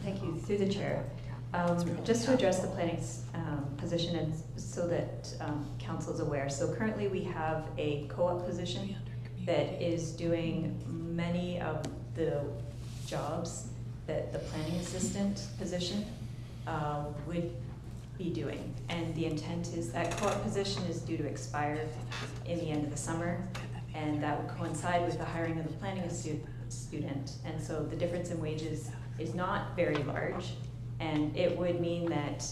Thank you, through the chair. Just to address the planning position and so that council is aware. So currently we have a co-op position that is doing many of the jobs that the planning assistant position would be doing. And the intent is that co-op position is due to expire in the end of the summer, and that would coincide with the hiring of the planning student. And so the difference in wages is not very large, and it would mean that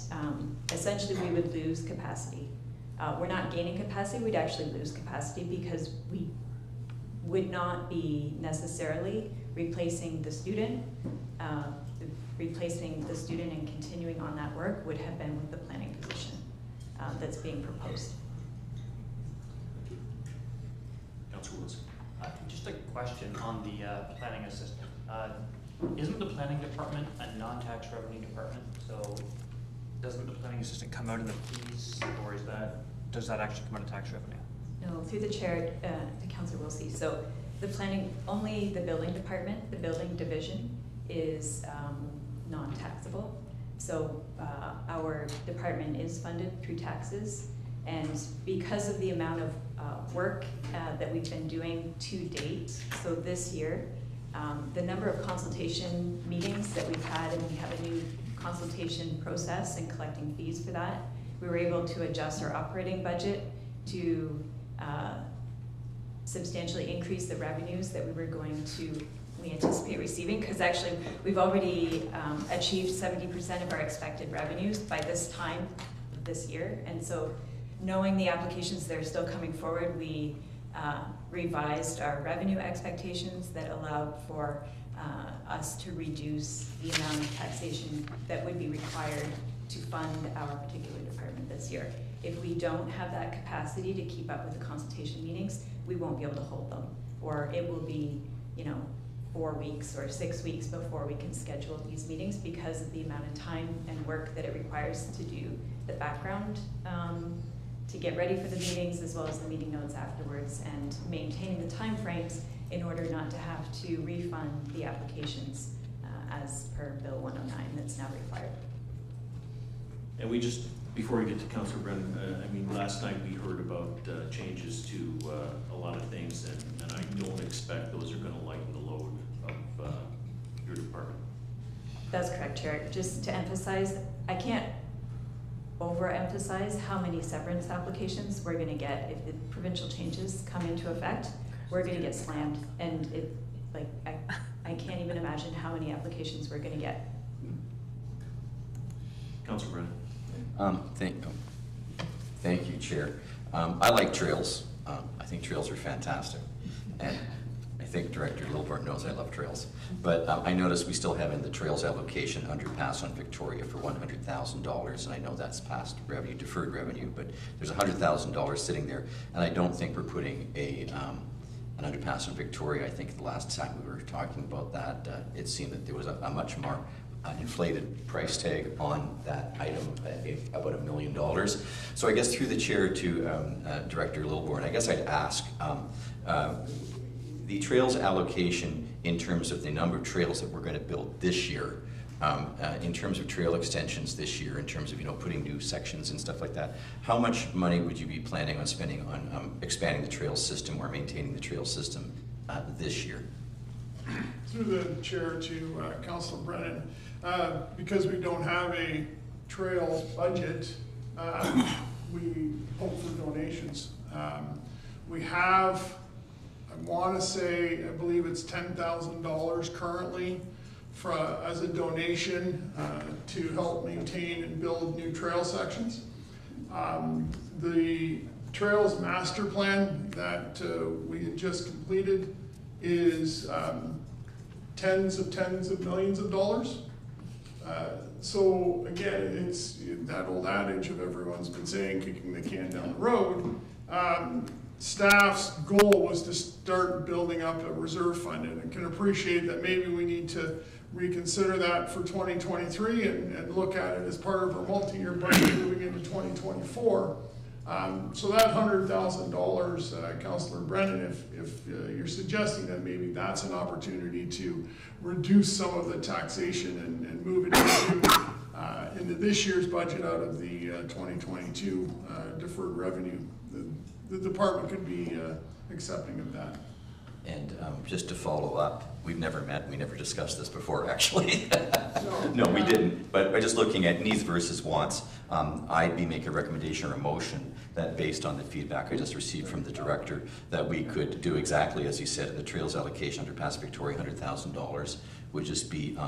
essentially we would lose capacity. We're not gaining capacity, we'd actually lose capacity because we would not be necessarily replacing the student. Replacing the student and continuing on that work would have been with the planning position that's being proposed. Councilor Wilson. Just a question on the planning assistant. Isn't the planning department a non-tax revenue department? So doesn't the planning assistant come out of the fees, or does that actually come out of tax revenue? No, through the chair to Councilor Wilsey. So the planning, only the building department, the building division is non-taxable. So our department is funded through taxes, and because of the amount of work that we've been doing to date, so this year, the number of consultation meetings that we've had, and we have a new consultation process and collecting fees for that, we were able to adjust our operating budget to substantially increase the revenues that we anticipate receiving, because actually we've already achieved 70% of our expected revenues by this time of this year. And so knowing the applications that are still coming forward, we revised our revenue expectations that allowed for us to reduce the amount of taxation that would be required to fund our particular department this year. If we don't have that capacity to keep up with the consultation meetings, we won't be able to hold them, or it will be, 4 weeks or 6 weeks before we can schedule these meetings because of the amount of time and work that it requires to do the background to get ready for the meetings as well as the meeting notes afterwards, and maintaining the timeframes in order not to have to refund the applications as per Bill 109 that's now required. And we just, before we get to Councillor Brennan, I mean, last night we heard about changes to a lot of things, and I don't expect those are gonna lighten the load of your department. That's correct, Chair. Just to emphasize, I can't overemphasize how many severance applications we're gonna get if the provincial changes come into effect. We're gonna get slammed, and it, like, I can't even imagine how many applications we're gonna get. Councillor Brennan. Thank you, Chair. I like trails. I think trails are fantastic. And I think Director Lilburn knows I love trails. But I noticed we still have in the trails allocation underpass on Victoria for $100,000, and I know that's past revenue, deferred revenue, but there's $100,000 sitting there, and I don't think we're putting an underpass on Victoria. I think the last time we were talking about that, it seemed that there was a much more inflated price tag on that item, about $1 million. So I guess through the chair to Director Lilburn, I guess I'd ask, the trails allocation in terms of the number of trails that we're going to build this year, in terms of trail extensions this year, in terms of, you know, putting new sections and stuff like that, how much money would you be planning on spending on expanding the trail system or maintaining the trail system this year? Through the chair to Councillor Brennan, because we don't have a trail budget, we hope for donations. We have, I want to say, I believe it's $10,000 currently as a donation to help maintain and build new trail sections. The Trails Master Plan that we had just completed is tens of millions of dollars. So again, it's that old adage of everyone's been saying, kicking the can down the road. Staff's goal was to start building up a reserve fund, and I can appreciate that maybe we need to reconsider that for 2023 and look at it as part of our multi-year budget moving into 2024. So that $100,000, Councillor Brennan, if you're suggesting that maybe that's an opportunity to reduce some of the taxation and move it into this year's budget out of the 2022 deferred revenue, the department could be accepting of that. And just to follow up, we've never met, we never discussed this before, actually. No, we didn't. But by just looking at needs versus wants, I'd be making a recommendation or a motion that based on the feedback I just received from the director, that we could do exactly as he said, the trails allocation under Pass Victoria, $100,000 would just be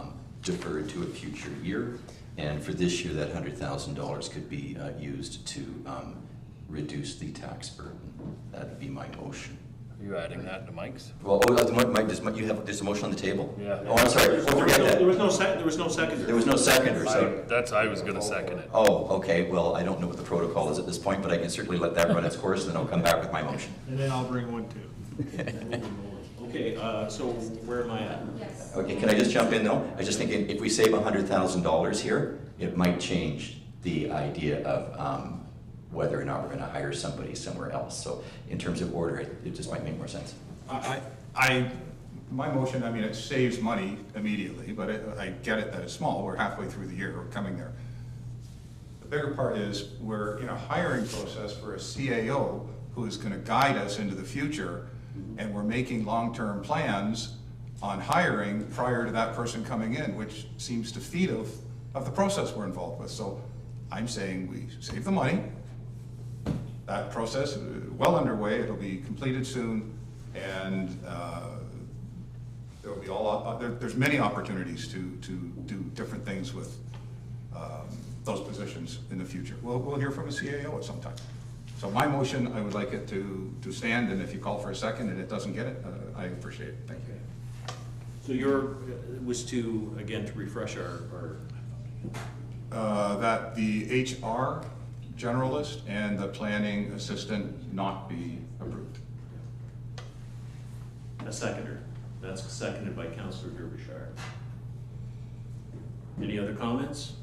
deferred to a future year. And for this year, that $100,000 could be used to reduce the tax burden. That'd be my motion. Are you adding that to Mike's? Well, Mike, there's a motion on the table? Yeah. Oh, I'm sorry, don't forget that. There was no seconder. There was no seconder, so. I was gonna second it. Oh, okay, well, I don't know what the protocol is at this point, but I can certainly let that run its course, and then I'll come back with my motion. And then I'll bring one too. Okay, so where am I at? Yes. Okay, can I just jump in though? I was just thinking, if we save $100,000 here, it might change the idea of whether or not we're gonna hire somebody somewhere else. So in terms of order, it just might make more sense. My motion, I mean, it saves money immediately, but I get it that it's small. We're halfway through the year, we're coming there. The bigger part is we're in a hiring process for a CAO who is gonna guide us into the future, and we're making long-term plans on hiring prior to that person coming in, which seems defeat of the process we're involved with. So I'm saying we save the money. That process well underway, it'll be completed soon, and there will be there's many opportunities to do different things with those positions in the future. We'll hear from a CAO at some time. So my motion, I would like it to stand, and if you call for a second and it doesn't get it, I appreciate it. Thank you. So your was to, again, to refresh our That the HR generalist and the planning assistant not be approved. a seconder. That's seconded by Councillor Derbyshire. Any other comments?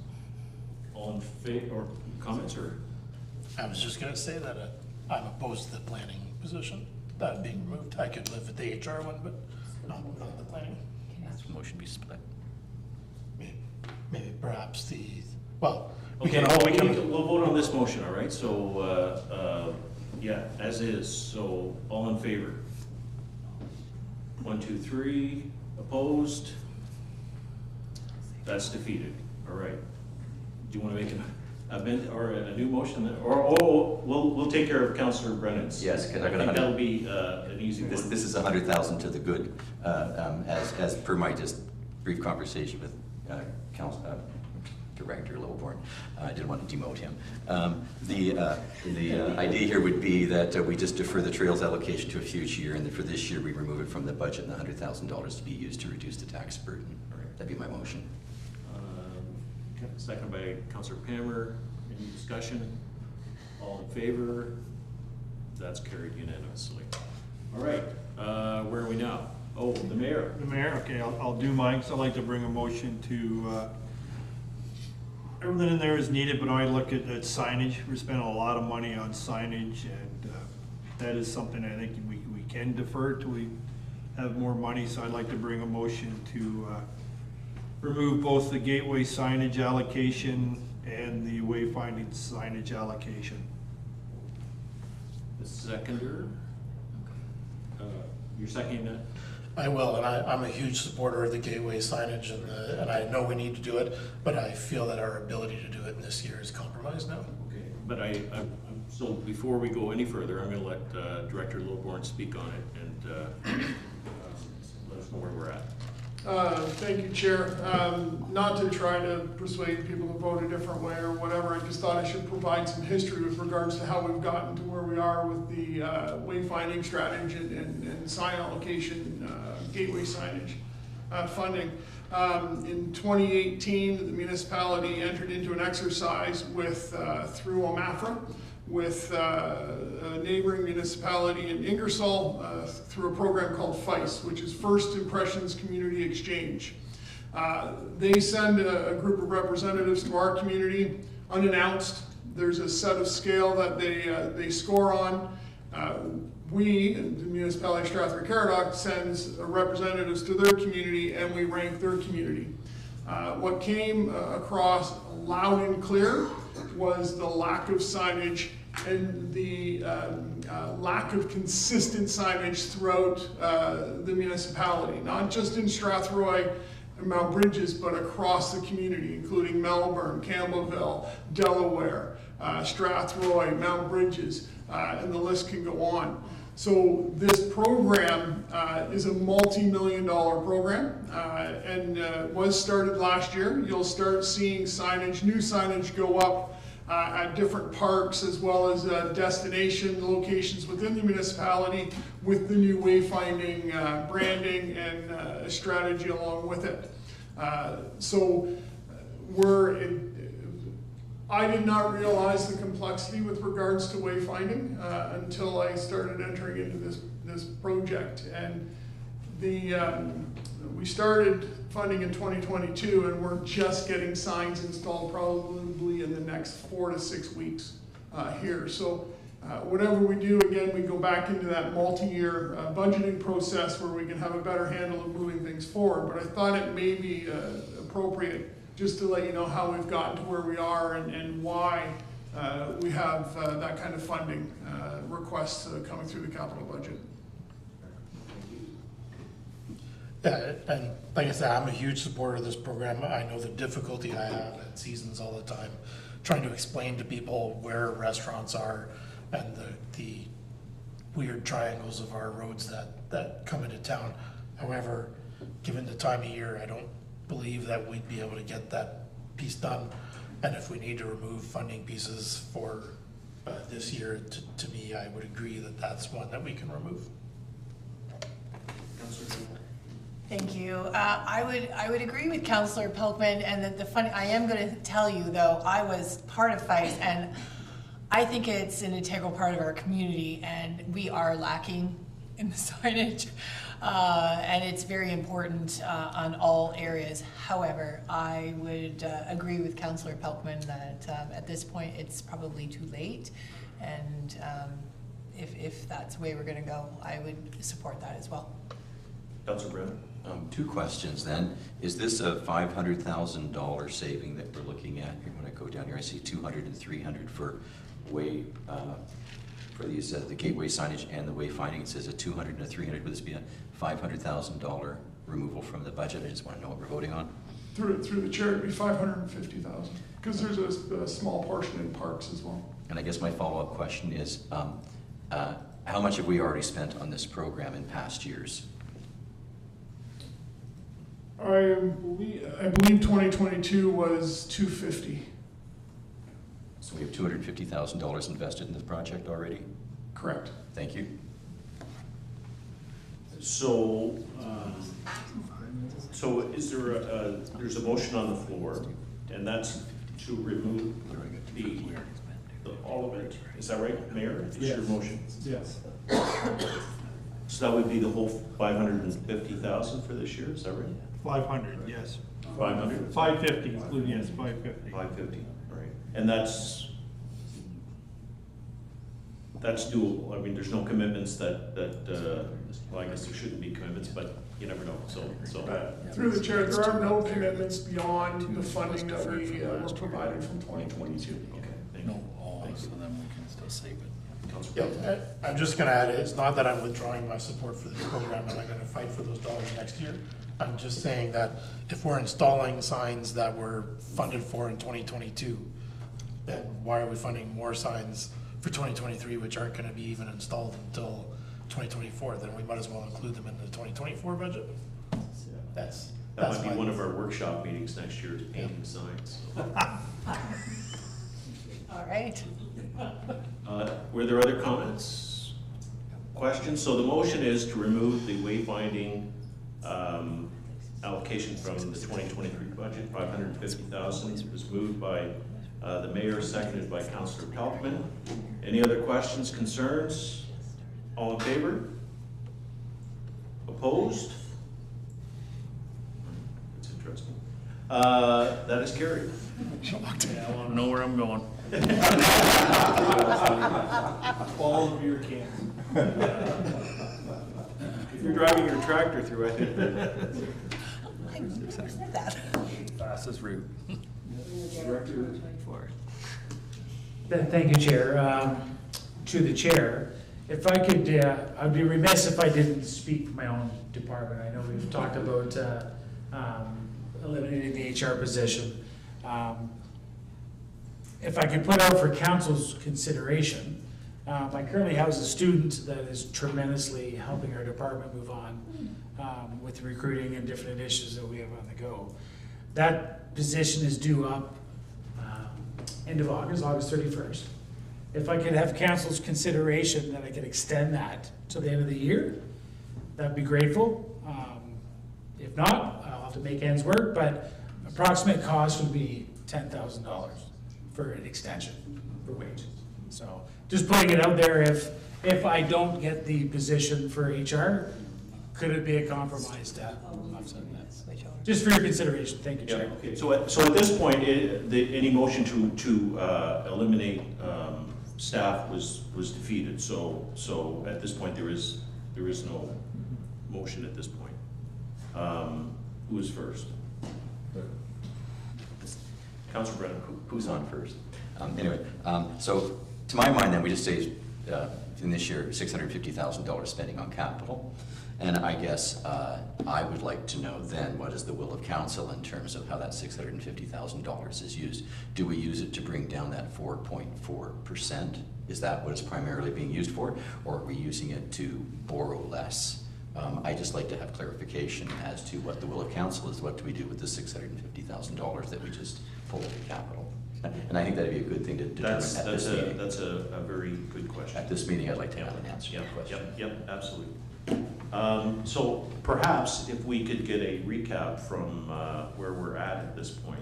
All in favor, or comments, or? I was just gonna say that I'm opposed to the planning position, that being removed. I could live with the HR one, but not the planning. This motion be split. Maybe perhaps well, we Okay, can, we'll vote on this motion, all right? So, yeah, as is, so all in favor? 1, 2, 3, opposed? That's defeated, all right. Do you want to make an amend, or a new motion, or we'll take care of Councillor Brennan's? Yes, 'cause I got think 100. that'll be an easy This one. is 100,000 to the good, as per my just brief conversation with Director Lilburn. I didn't want to demote him. The idea here would be that we just defer the trails allocation to a future year, and that for this year we remove it from the budget, and the $100,000 to be used to reduce the tax burden. That'd be my motion. Second by Councillor Pammer. Any discussion? All in favor? That's carried unanimously. All right, where are we now? Oh, the mayor. The mayor, okay, I'll do mine, because I'd like to bring a motion to, everything in there is needed, but I look at signage. We're spending a lot of money on signage, and that is something I think we can defer till we have more money, so I'd like to bring a motion to remove both the gateway signage allocation and the wayfinding signage allocation. The seconder. You're seconding that? I will, and I'm a huge supporter of the gateway signage, and I know we need to do it, but I feel that our ability to do it this year is compromised now. Okay, but so before we go any further, I'm gonna let Director Lilburn speak on it and let us know where we're at. Thank you, Chair. Not to try to persuade people to vote a different way or whatever, I just thought I should provide some history with regards to how we've gotten to where we are with the wayfinding strategy and sign allocation, gateway signage funding. In 2018, the municipality entered into an exercise with through OMAFRA with a neighboring municipality in Ingersoll through a program called FICE, which is First Impressions Community Exchange. They send a group of representatives to our community unannounced. There's a set of scale that they score on. We, the municipality of Strathroy-Caradoc, sends representatives to their community, and we rank their community. What came across loud and clear was the lack of signage and the lack of consistent signage throughout the municipality, not just in Strathroy and Mount Bridges, but across the community, including Melbourne, Campbellville, Delaware, Strathroy, Mount Bridges, and the list can go on. So this program is a multi-million-dollar program and was started last year. You'll start seeing signage, new signage go up at different parks as well as destination locations within the municipality with the new wayfinding branding and a strategy along with it. I did not realize the complexity with regards to wayfinding until I started entering into this project. And we started funding in 2022, and we're just getting signs installed probably in the next 4 to 6 weeks here. So whatever we do, again, we go back into that multi-year budgeting process where we can have a better handle of moving things forward. But I thought it may be appropriate just to let you know how we've gotten to where we are and why we have that kind of funding requests coming through the capital budget. Yeah, and like I said, I'm a huge supporter of this program. I know the difficulty I have at seasons all the time, trying to explain to people where restaurants are and the weird triangles of our roads that come into town. However, given the time of year, I don't believe that we'd be able to get that piece done. And if we need to remove funding pieces for this year, to me, I would agree that that's one that we can remove. Thank you. I would agree with Councillor Pelkman, and that the funny, I am going to tell you though, I was part of FICE, and I think it's an integral part of our community, and we are lacking in the signage. And it's very important on all areas. However, I would agree with Councillor Pelkman that at this point, it's probably too late. And if that's the way we're gonna go, I would support that as well. Councilor Brown? Two questions then. Is this a $500,000 saving that we're looking at? When I go down here, I see 200 and 300 for way, for these, the gateway signage and the wayfinding. It says a 200 and a 300. Would this be a $500,000 removal from the budget? I just want to know what we're voting on. Through the chair, it'd be 550,000, because there's a small portion in parks as well. And I guess my follow-up question is, how much have we already spent on this program in past years? I believe 2022 was 250. So we have $250,000 invested in this project already? Correct. Thank you. So, so is there there's a motion on the floor, and that's to remove all of it. Is that right, Mayor? It's your motion. Yes. So that would be the whole 550,000 for this year, is that right? 500, yes. 500? 550, including, yes, 550. 550, all right. And that's doable. I mean, there's no commitments that well, I guess there shouldn't be commitments, but you never know, so. Through the chair, there are no commitments beyond the funding that we were provided from 2022. Okay, thank you. Thank you. then we can still save it. Councilor Brown? Yeah, I'm just gonna add, it's not that I'm withdrawing my support for this program and I'm gonna fight for those dollars next year. I'm just saying that if we're installing signs that were funded for in 2022, then why are we funding more signs for 2023, which aren't gonna be even installed until 2024? Then we might as well include them in the 2024 budget. That That's might be my- one of our workshop meetings next year, is painting signs. So. All right. Were there other comments? Questions? So the motion is to remove the wayfinding allocation from the 2023 budget, 550,000. It was moved by the mayor, seconded by Councillor Pelkman. Any other questions, concerns? All in favor? Opposed? That's interesting. That is carried. Yeah, I wanna know where I'm going. All of your cans. If you're driving your tractor through, I think I never said that. Fastest route. Thank you, Chair. To the Chair, if I could, I'd be remiss if I didn't speak for my own department. I know we've talked about eliminating the HR position. If I could put out for council's consideration, I currently house a student that is tremendously helping our department move on with recruiting and different initiatives that we have on the go. That position is due up end of August 31st. If I could have council's consideration that I could extend that to the end of the year, that'd be grateful. If not, I'll have to make ends work, but approximate cost would be $10,000 for an extension for wages. So just putting it out there, if I don't get the position for HR, could it be a compromise to offset that? Just for your consideration, thank you, Yeah, Chair. okay, so at this point, any motion to eliminate staff was defeated, so at this point, there is no motion at this point. Who is first? Councilor Brennan. Who's on first? Anyway, so to my mind, then we just say in this year $650,000 spending on capital, and I guess I would like to know then what is the will of council in terms of how that $650,000 is used. Do we use it to bring down that 4.4%? Is that what it's primarily being used for, or are we using it to borrow less? I just like to have clarification as to what the will of council is. What do we do with the $650,000 that we just pulled into capital? And I think that'd be a good thing to determine at this meeting. That's a very good question. At this meeting, I'd like to have an answer to Yep, that question. yep, absolutely. So perhaps if we could get a recap from where we're at this point.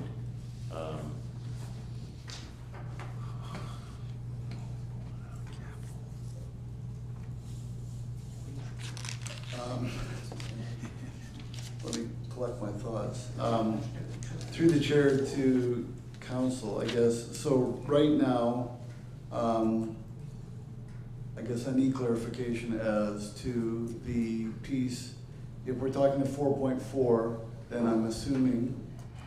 collect my thoughts. Through the chair to council, I guess. So right now, I guess I need clarification as to the piece. If we're talking to 4.4, then I'm assuming,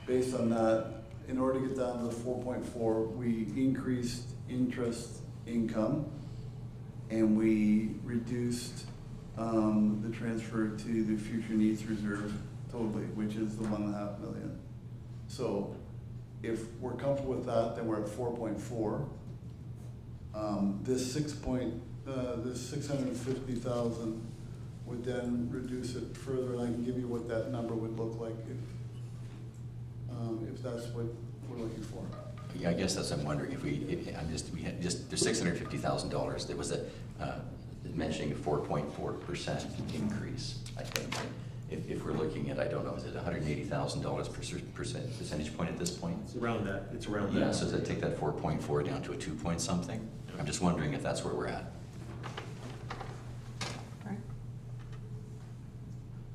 based on that, in order to get down to the 4.4, we increased interest income and we reduced the transfer to the future needs reserve totally, which is the 1.5 million. So if we're comfortable with that, then we're at 4.4. This 650,000 would then reduce it further, and I can give you what that number would look like if that's what we're looking for. Yeah, I guess that's, I'm wondering if we had just, there's $650,000. There was a, mentioning a 4.4% increase, I think. If we're looking at, I don't know, is it $180,000 percentage point at this point? It's around that, it's around that. Yeah, so to take that 4.4 down to a 2 point something, I'm just wondering if that's where we're at.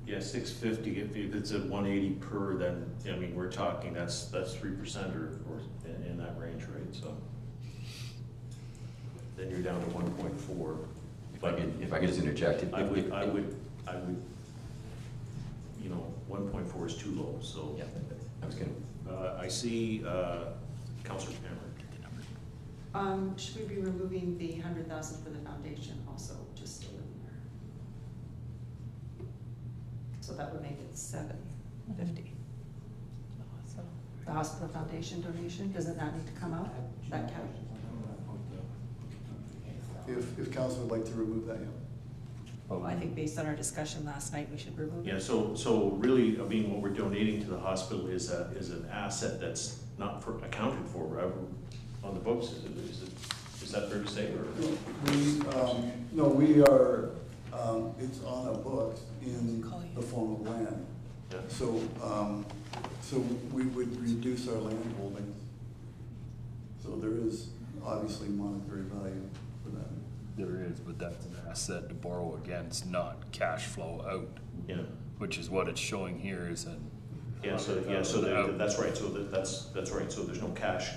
Yeah, 650, if it's at 180 per, then, I mean, we're talking, that's 3% or in that range, right? So then you're down to 1.4. If I could just interject. I would, you know, 1.4 is too low, so. Yeah, I was kidding. I see, Councillor Cameron. Should we be removing the 100,000 for the foundation also, just so in there? So that would make it 750. The hospital foundation donation, doesn't that need to come out, that cash? If council would like to remove that, yeah. Well, I think based on our discussion last night, we should remove Yeah, it. so really, I mean, what we're donating to the hospital is an asset that's not accounted for on the books. Is that fair to say, or? No, we are, it's on our books in the form of land. Yeah. So, so we would reduce our land holdings. So there is obviously monetary value for that. There is, but that's an asset to borrow against, not cash flow out. Yeah. Which is what it's showing here is an. Yeah, so that's right, so that's right, so there's no cash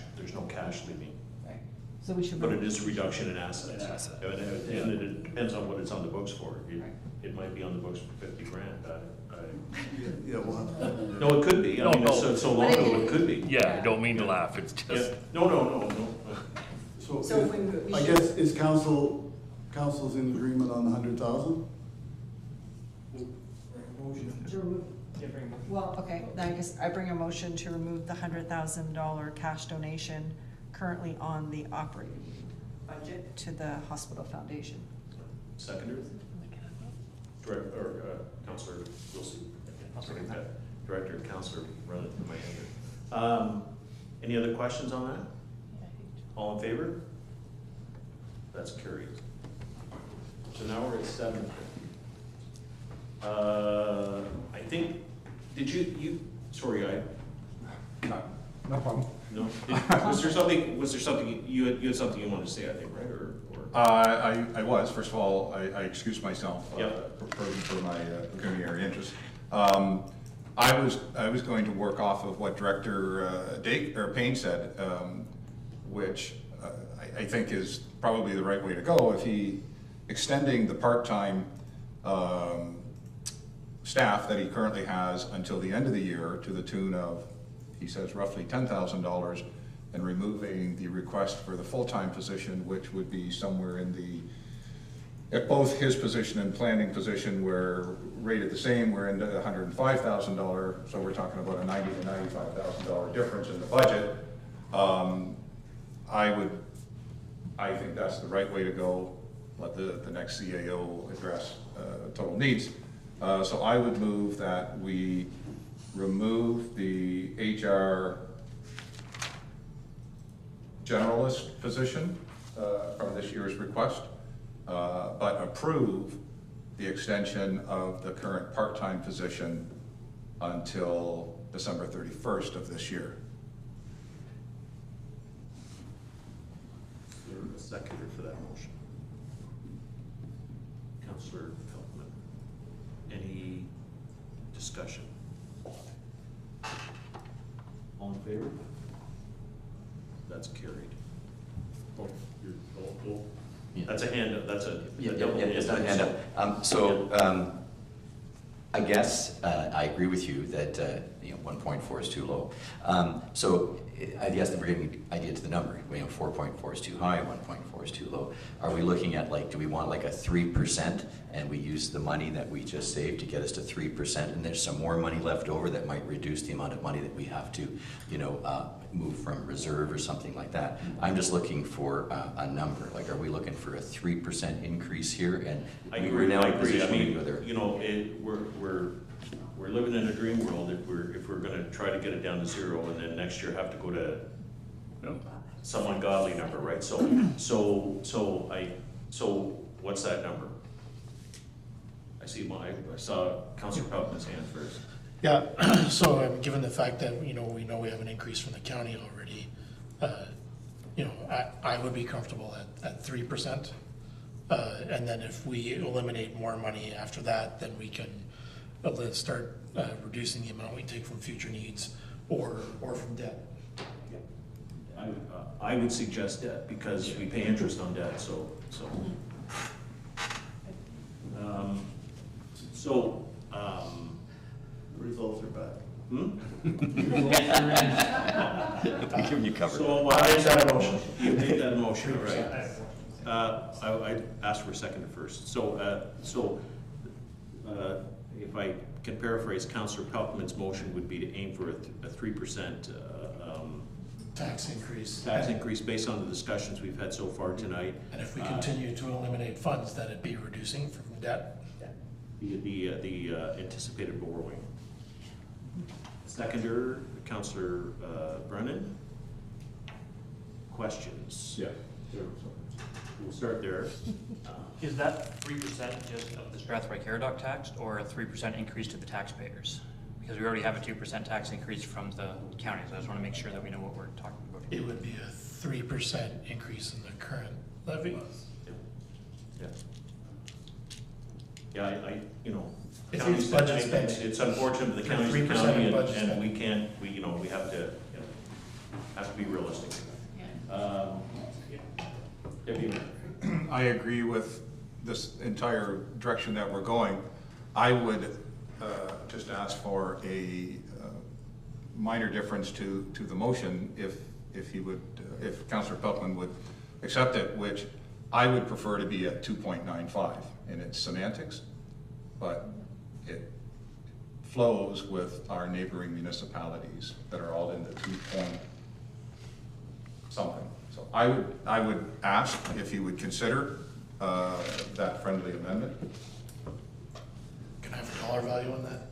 leaving. Right. So we should. But it is a reduction in assets. An asset. And it depends on what it's on the books for. It might be on the books for 50 grand. Yeah, we'll have to. No, it could be. I mean, it's so long ago, it could be. Yeah, I don't mean to laugh, it's Yeah. just. No. So So we I should- guess, is council's in agreement on the 100,000? To remove. Well, okay, then I guess I bring a motion to remove the $100,000 cash donation currently on the operating budget to the hospital foundation. Seconder? Director, or Councillor Wilson? Director and Councillor run it through my hand. Any other questions on that? All in favor? That's carried. So now we're at 7. I think, did you, sorry, No problem. no, was there something, you had something you wanted to say, I think, right, or? I was, first of all, I excused myself Yep. for my pecuniary interest. I was going to work off of what Director Payne said, which I think is probably the right way to go. If he extending the part-time staff that he currently has until the end of the year to the tune of, he says, roughly $10,000, and removing the request for the full-time position, which would be somewhere in the, at both his position and planning position were rated the same, we're into $105,000, so we're talking about a $90,000 to $95,000 difference in the budget. I think that's the right way to go. Let the next CAO address total needs. So I would move that we remove the HR generalist position from this year's request, but approve the extension of the current part-time position until December 31st of this year. Is there a seconder for that motion? Councillor Feldman. Any discussion? favor? That's carried. Oh, that's a hand, that's a. Yeah, it's not a hand up. I guess I agree with you that 1.4 is too low. I guess we're getting idea to the number. 4.4 is too high, 1.4 is too low. Are we looking at do we want like a 3% and we use the money that we just saved to get us to 3% and there's some more money left over that might reduce the amount of money that we have to, move from reserve or something like that? I'm just looking for a number. Like, are we looking for a 3% increase here? And I agree. I mean, we're living in a dream world if we're going to try to get it down to zero, and then next year have to go to some ungodly number, right? So what's that number? I saw Councillor Pelton's hand first. Yeah, so given the fact that, we know we have an increase from the county already, I would be comfortable at 3%. And then if we eliminate more money after that, then we can let's start reducing the amount we take from future needs or from debt. I would suggest debt because we pay interest on debt, so. The results are back. I'm giving you cover. So I made that motion. You made that motion, right? I asked for a second first. So if I can paraphrase, Councillor Peltman's motion would be to aim for a 3% Tax increase. Tax increase based on the discussions we've had so far tonight. And if we continue to eliminate funds, that it'd be reducing from debt. The anticipated borrowing. Seconder, Councillor Brennan. Questions? Yeah. We'll start there. Is that 3% just of the Strathroy-Caradoc tax, or a 3% increase to the taxpayers? Because we already have a 2% tax increase from the county, so I just want to make sure that we know what we're talking about. It would be a 3% increase in the current levy. It's county's budget spending. It's unfortunate that the county's the county, and we can't, we have to be realistic. Deputy Mayor. I agree with this entire direction that we're going. I would just ask for a minor difference to the motion if Councillor Peltman would accept it, which I would prefer to be at 2.95, and it's semantics, but it flows with our neighboring municipalities that are all in the 2 point something. So I would ask if you would consider that friendly amendment. Can I have a dollar value on that?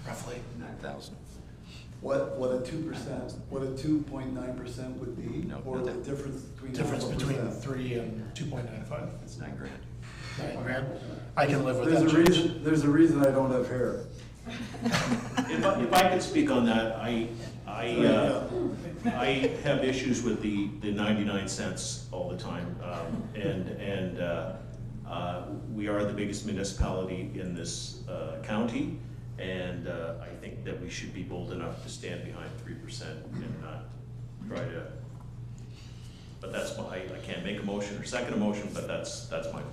Roughly 9,000. What a 2%, what a 2.9% would be, or the difference between. Difference between 3 and 2.95. It's $9,000. 9 grand. I can live with There's that. a reason. There's a reason I don't have hair. If I could speak on that, I have issues with the 99 cents all the time, and we are the biggest municipality in this county, and I think that we should be bold enough to stand behind 3% and not try to. But that's I can't make a motion or second a motion, but that's my.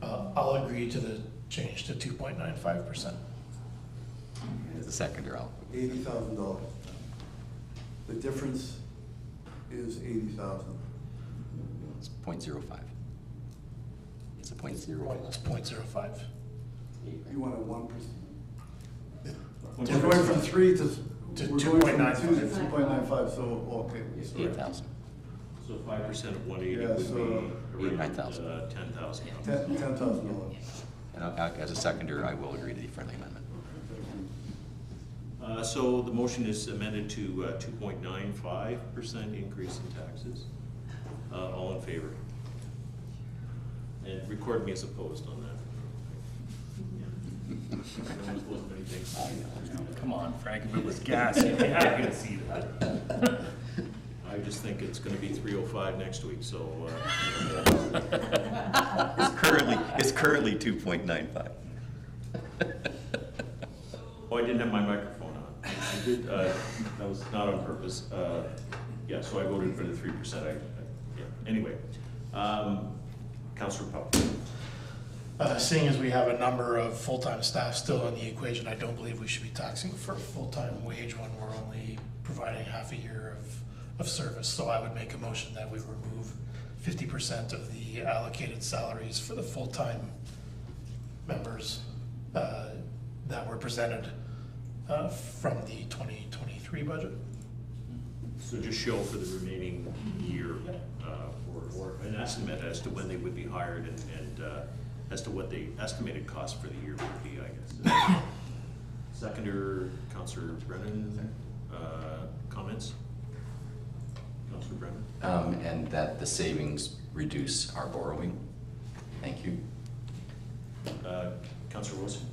I'll agree to the change to 2.95%. As a seconder, I'll. $80,000. The difference is $80,000. It's 0.05. It's a 0.05. It's 0.05. You want a 1%? We're going from 3 to. To We're going from 2 to 2.95. 2.95. So okay. It's 8,000. So 5% of 180 Yeah, would so be around 9,000. $10,000. $10,000. And as a seconder, I will agree to the friendly amendment. So the motion is amended to 2.95% increase in taxes. All in favor? And record me as opposed on that. No one's voting anything. Come on, Frank, if it was gas, you'd be happy to see that. I just think it's gonna be 305 next week, so. It's currently 2.95. Oh, I didn't have my microphone on. did, that was not on purpose. Yeah, so I voted for the 3%. Yeah, anyway. Councillor Pell. Seeing as we have a number of full-time staff still in the equation, I don't believe we should be taxing for full-time wage when we're only providing half a year of service. So I would make a motion that we remove 50% of the allocated salaries for the full-time members that were presented from the 2023 budget. So just show for the remaining year, or an estimate as to when they would be hired and as to what the estimated cost for the year would be, I guess. Seconder, Councillor Brennan, comments? Councillor Brennan? And that the savings reduce our borrowing. Thank you. Councillor Wilson?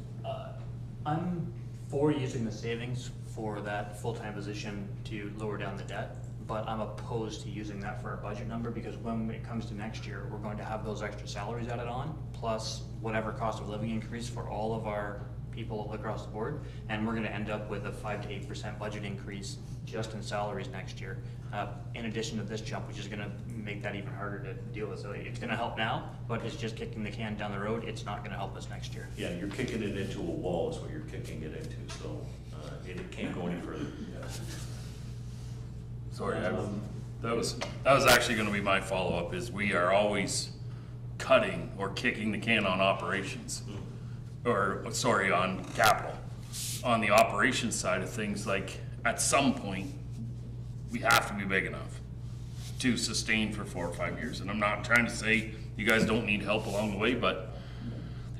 I'm for using the savings for that full-time position to lower down the debt, but I'm opposed to using that for our budget number, because when it comes to next year, we're going to have those extra salaries added on, plus whatever cost of living increase for all of our people across the board, and we're gonna end up with a 5 to 8% budget increase just in salaries next year, in addition to this jump, which is gonna make that even harder to deal with. So it's gonna help now, but it's just kicking the can down the road. It's not gonna help us next year. Yeah, you're kicking it into a wall is what you're kicking it into, so it can't go any further. Sorry, that was actually gonna be my follow-up, is we are always cutting or kicking the can on operations. Or, sorry, on capital. On the operations side of things, like, at some point, we have to be big enough to sustain for 4 or 5 years. And I'm not trying to say you guys don't need help along the way, but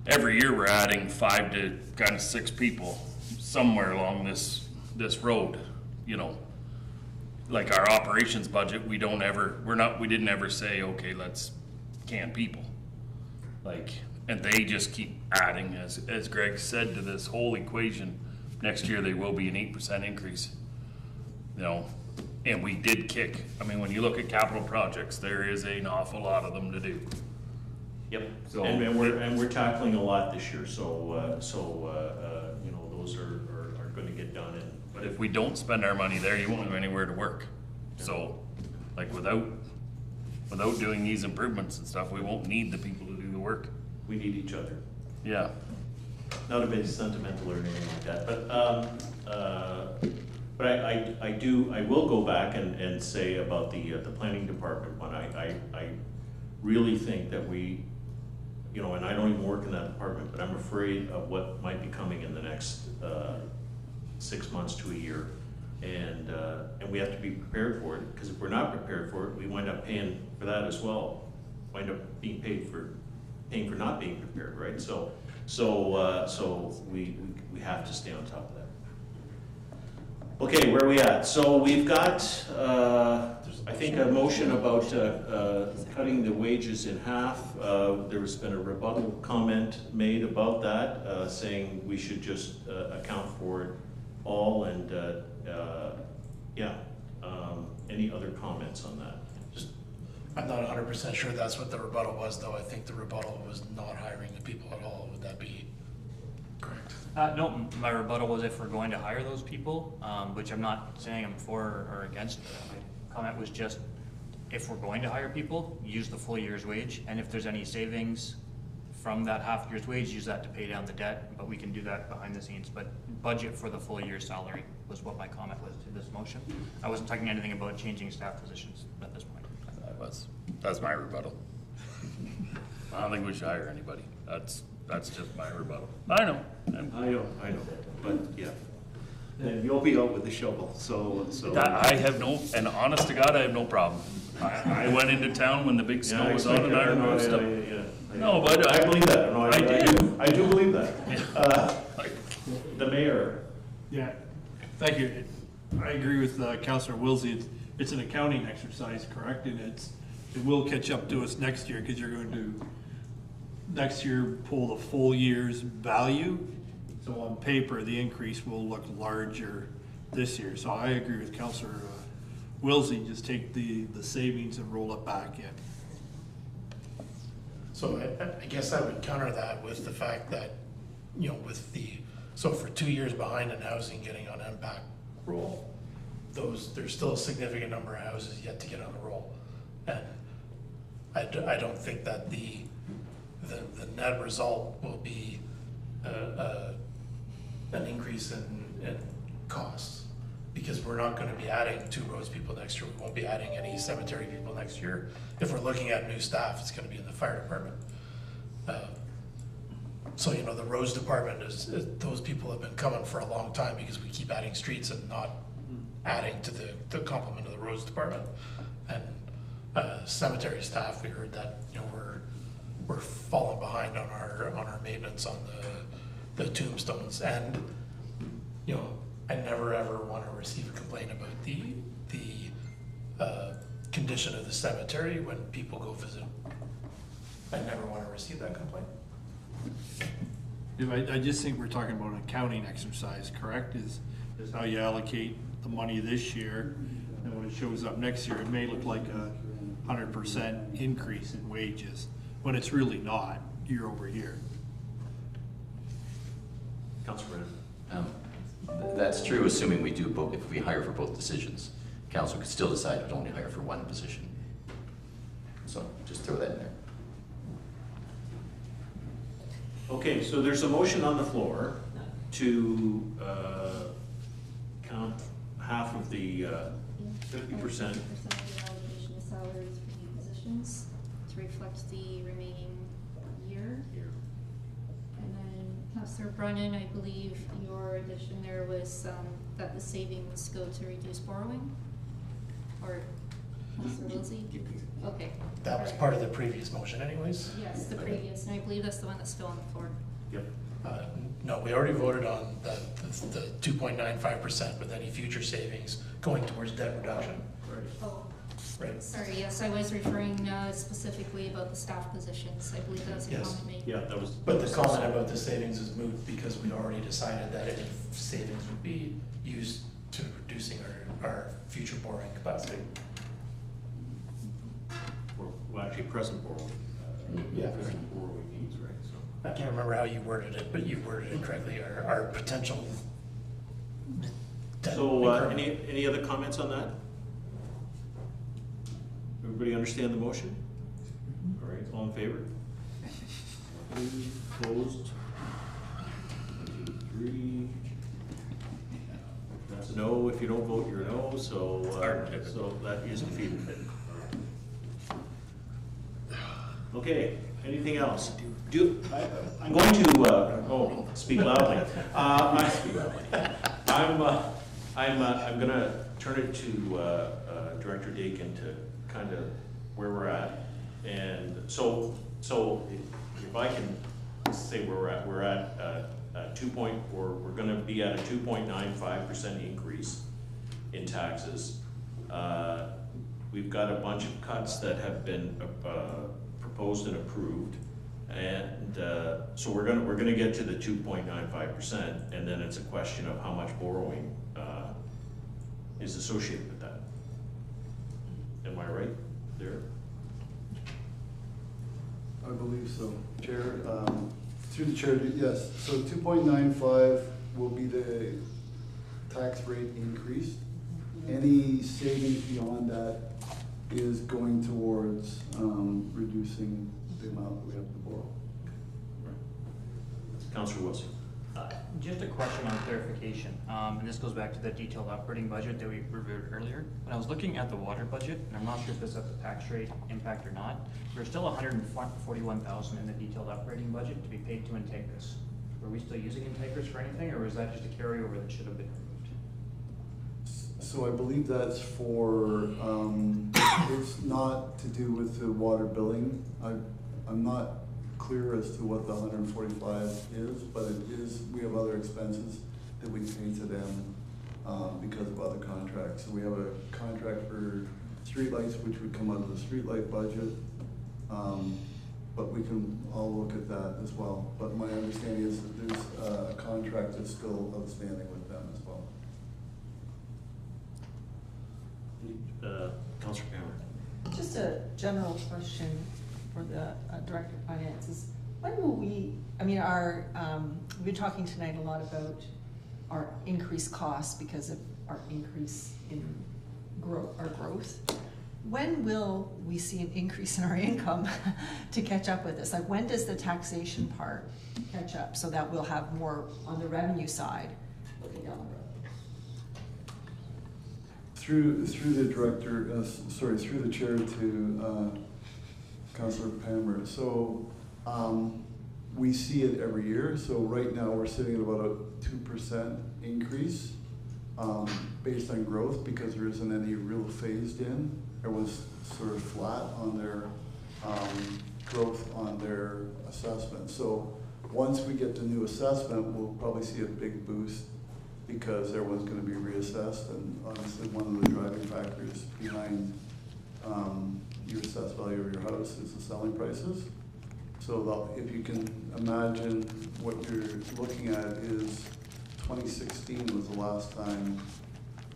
every year we're adding 5 to kind of 6 people somewhere along this road, you know. Like our operations budget, we didn't ever say, okay, let's can people. Like, and they just keep adding, as Greg said, to this whole equation. Next year, there will be an 8% increase, you know, and we did kick. I mean, when you look at capital projects, there is an awful lot of them to do. Yep, So- and we're tackling a lot this year, so you know, those are gonna get done. But if we don't spend our money there, you won't have anywhere to work. So, like, without doing these improvements and stuff, we won't need the people to do the work. We need each other. Yeah. Not a bit sentimental or anything like that, but I will go back and say about the planning department one. I really think that we, you know, and I don't even work in that department, but I'm afraid of what might be coming in the next 6 months to a year, and we have to be prepared for it, because if we're not prepared for it, we wind up paying for that as well. Wind up being paying for not being prepared, right? So we have to stay on top of that. Okay, where are we at? So we've got, I think, a motion about cutting the wages in half. There's been a rebuttal comment made about that, saying we should just account for it all, and yeah. Any other comments on that? I'm not 100% sure that's what the rebuttal was, though. I think the rebuttal was not hiring the people at all. Would that be correct? No, my rebuttal was if we're going to hire those people, which I'm not saying I'm for or against. My comment was just, if we're going to hire people, use the full year's wage, and if there's any savings from that half year's wage, use that to pay down the debt, but we can do that behind the scenes. But budget for the full year's salary was what my comment was to this motion. I wasn't talking anything about changing staff positions at this point. That's my rebuttal. I don't think we should hire anybody. That's just my rebuttal. I know, but yeah. And you'll be out with the shovel, so. I have no, and honest to God, I have no problem. I went into town when the big snow was on and I removed stuff. No, but I believe that. No, I do. I do believe that. The mayor. Yeah, thank you. I agree with Councillor Wilsey. It's an accounting exercise, correct? And it will catch up to us next year, because you're going to next year pull the full year's value. So on paper, the increase will look larger this year. So I agree with Councillor Wilsey. Just take the savings and roll it back in. So I guess I would counter that with the fact that, you know, so for 2 years behind in housing, getting on impact roll, there's still a significant number of houses yet to get on the roll. And I don't think that the net result will be an increase in costs, because we're not gonna be adding 2 roads people next year, we won't be adding any cemetery people next year. If we're looking at new staff, it's gonna be in the fire department. So, you know, the roads department those people have been coming for a long time because we keep adding streets and not adding to the complement of the roads department. And cemetery staff, we heard that, you know, we're falling behind on our maintenance on the tombstones. And, you know, I never ever want to receive a complaint about the condition of the cemetery when people go visit. I never want to receive that complaint. I just think we're talking about an accounting exercise, correct? Is how you allocate the money this year, and when it shows up next year, it may look like 100% increase in wages, when it's really not, year over year. Councilor Brennan. That's true, assuming we do both, if we hire for both decisions. Council could still decide to only hire for one position. So just throw that in there. Okay, so there's a motion on the floor to count half of the 50%. 50% of the allocation of salaries for new positions to reflect the remaining year. And then Councillor Brennan, I believe your addition there was that the savings go to reduce borrowing? Or Councillor Wilsey? Okay. That was part of the previous motion anyways. Yes, the previous, and I believe that's the one that's still on the floor. Yep. No, we already voted on the 2.95% with any future savings going towards debt reduction. Oh, Right. sorry, yes, I was referring specifically about the staff positions. I believe that was a Yes. comment made. Yeah, that was. But the comment about the savings is moot because we already decided that any savings would be used to reducing our future borrowing capacity. Well, actually, present borrowing. Yeah. Present borrowing needs, right, so. I can't remember how you worded it, but you worded it correctly, our potential debt So, increment. any other comments on that? Everybody understand the motion? All right, all in favor? Opposed? 1, 2, 3. That's a no. If you don't vote, you're a no, so that is defeated. Okay, anything else? I'm going to, speak loudly. I'm gonna turn it to Director Dakin to kind of where we're at. And so if I can say where we're at, we're gonna be at a 2.95% increase in taxes. We've got a bunch of cuts that have been proposed and approved. And so we're gonna get to the 2.95%, and then it's a question of how much borrowing is associated with that. Am I right there? I believe so. Chair, through the chair, yes. So 2.95 will be the tax rate increase. Any savings beyond that is going towards reducing the amount that we have to borrow. Councilor Wilson. Just a question on clarification, and this goes back to the detailed operating budget that we reviewed earlier. When I was looking at the water budget, and I'm not sure if this has a tax rate impact or not, there's still $141,000 in the detailed operating budget to be paid to Integris. Were we still using Integris for anything, or was that just a carryover that should have been removed? So I believe that's for, it's not to do with the water billing. I'm not clear as to what the 145 is, but it is, we have other expenses that we pay to them because of other contracts. So we have a contract for streetlights, which would come out of the streetlight budget. But we can all look at that as well. But my understanding is that there's a contract that's still outstanding with them as well. Councilor Cameron. Just a general question for the Director of Finances. When will we, I mean, we've been talking tonight a lot about our increased costs because of our increase in our growth. When will we see an increase in our income to catch up with this? Like, when does the taxation part catch up so that we'll have more on the revenue side looking down the road? Through the director, through the chair to Councillor Palmer. So we see it every year. So right now we're sitting at about a 2% increase based on growth, because there isn't any real phased in. Everyone's sort of flat on their growth on their assessment. So once we get the new assessment, we'll probably see a big boost, because everyone's going to be reassessed, and obviously one of the driving factors behind your assessed value of your house is the selling prices. So if you can imagine, what you're looking at is 2016 was the last time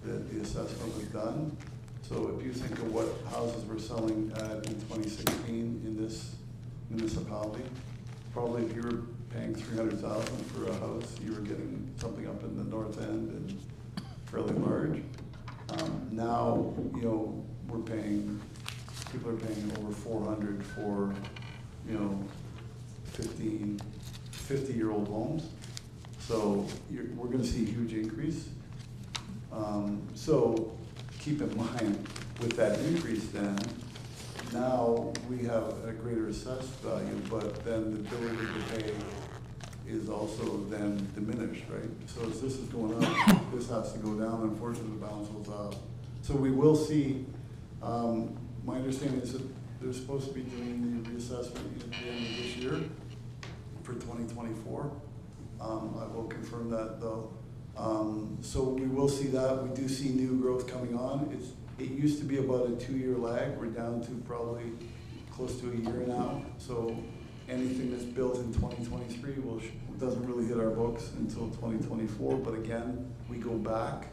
that the assessment was done. So if you think of what houses were selling at in 2016 in this municipality, probably if you were paying $300,000 for a house, you were getting something up in the north end and fairly large. Now, you know, people are paying over $400,000 for, you know, 50-year-old homes. So we're going to see a huge increase. So keep in mind, with that increase then, now we have a greater assessed value, but then the ability to pay is also then diminished, right? So as this is going up, this has to go down, unfortunately the balance goes up. So we will see, my understanding is that they're supposed to be doing the reassessment at the end of this year for 2024. I will confirm that though. So we will see that. We do see new growth coming on. It used to be about a 2-year lag. We're down to probably close to a year now. So anything that's built in 2023 doesn't really hit our books until 2024. But again, we go back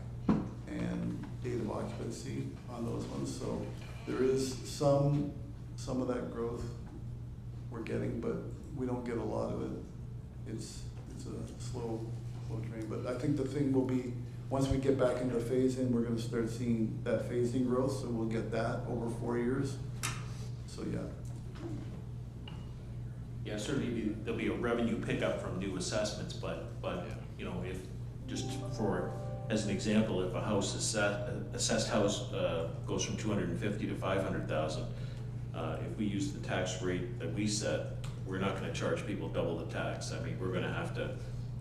and date of occupancy on those ones. So there is some of that growth we're getting, but we don't get a lot of it. It's a slow train. But I think the thing will be, once we get back into the phase in, we're going to start seeing that phasing growth. So we'll get that over 4 years. So yeah. Yeah, certainly there'll be a revenue pickup from new assessments, but you know, if just for as an example, if a house assessed house goes from 250 to 500,000, if we use the tax rate that we set, we're not going to charge people double the tax. I mean, we're going to have to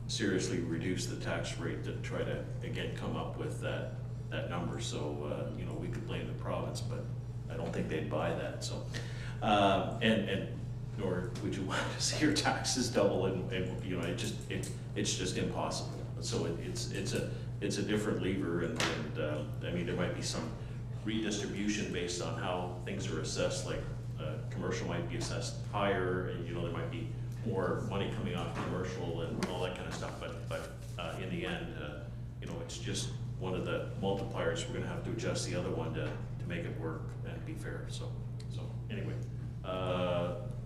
seriously reduce the tax rate to try to again come up with that number. So you know, we could blame the province, but I don't think they'd buy that. So and nor would you want to see your taxes double, and you know, it's just impossible. So it's a different lever, and I mean, there might be some redistribution based on how things are assessed. Like commercial might be assessed higher, and you know, there might be more money coming off commercial and all that kind of stuff. But in the end, you know, it's just one of the multipliers. We're going to have to adjust the other one to make it work and be fair. So anyway,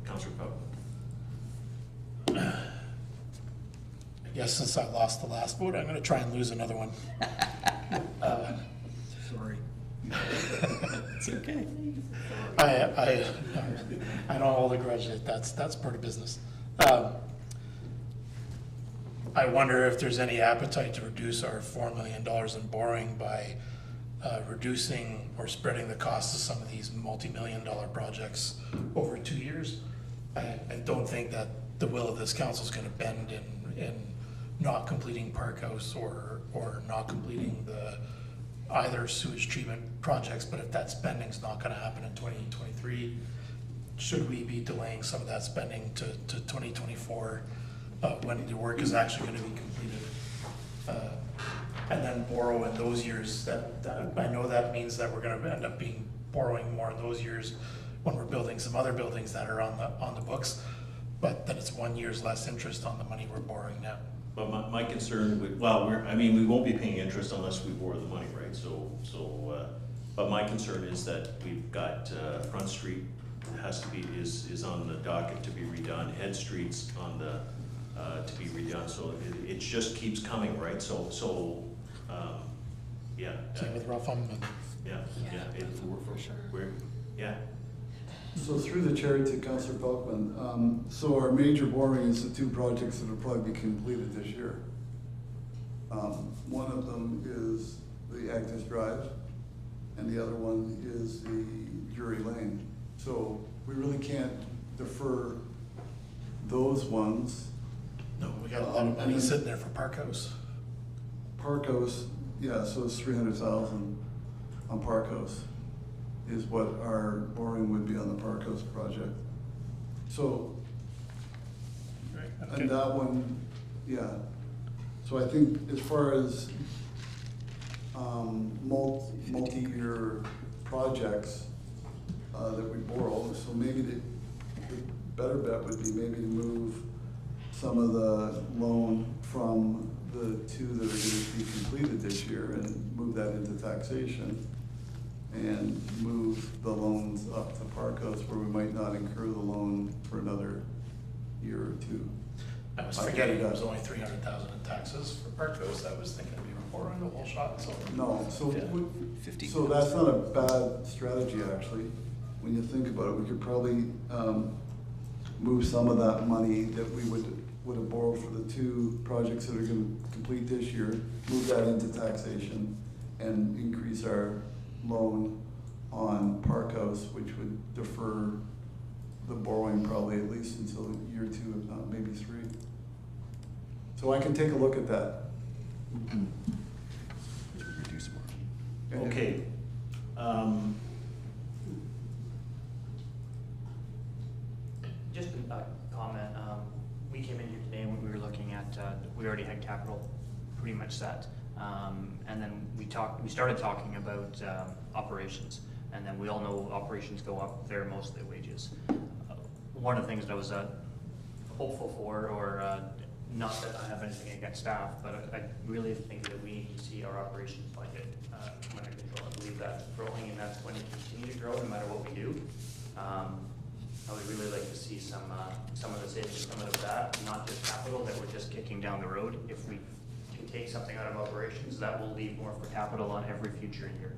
Councillor Cobb. I guess since I lost the last vote, I'm going to try and lose another one. Sorry. It's okay. I don't hold a grudge. That's part of business. I wonder if there's any appetite to reduce our $4 million in borrowing by reducing or spreading the cost of some of these multi-million-dollar projects over 2 years. I don't think that the will of this council is going to bend in not completing Park House or not completing the either sewage treatment projects. But if that spending's not going to happen in 2023, should we be delaying some of that spending to 2024 when the work is actually going to be completed, and then borrow in those years? That I know that means that we're going to end up borrowing more in those years when we're building some other buildings that are on the books, but then it's 1 year's less interest on the money we're borrowing now. But my concern with, well, we won't be paying interest unless we borrow the money, right? But my concern is that we've got Front Street is on the docket to be redone. Head Street's on the to be redone. So it just keeps coming, right? Yeah. Same with Rougham and. Yeah, yeah. So through the chair to Councillor Pelkman, so our major boring is the two projects that will probably be completed this year. One of them is the Agnes Drive, and the other one is the Drury Lane. So we really can't defer those ones. No, we got a lot of money sitting there for Park House. Park House, yeah, so it's 300,000 on Park House is what our borrowing would be on the Park House project. So, and that one, yeah. So I think as far as multi-year projects that we borrow, so maybe the better bet would be maybe to move some of the loan from the two that are going to be completed this year and move that into taxation and move the loans up to Park House where we might not incur the loan for another year or two. I was forgetting it was only 300,000 in taxes for Park House. I was thinking we were borrowing the whole shot, so. No, so, $50 so that's not a bad strategy, actually. When you think about it, we could probably move some of that money that we would have borrowed for the two projects that are gonna complete this year, move that into taxation and increase our loan on Park House, which would defer the borrowing probably at least until year two, if not maybe three. So I can take a look at that. Reduce more. Okay. Just a comment, we came in here today and we were looking at, we already had capital pretty much set. And then we started talking about operations, and then we all know operations go up, they're mostly wages. One of the things that I was hopeful for, or not that I have anything against staff, but I really think that we need to see our operations budget come under control. I believe that's growing, and that's going to continue to grow no matter what we do. I would really like to see some of the savings come out of that, not just capital that we're just kicking down the road. If we can take something out of operations, that will leave more for capital on every future year.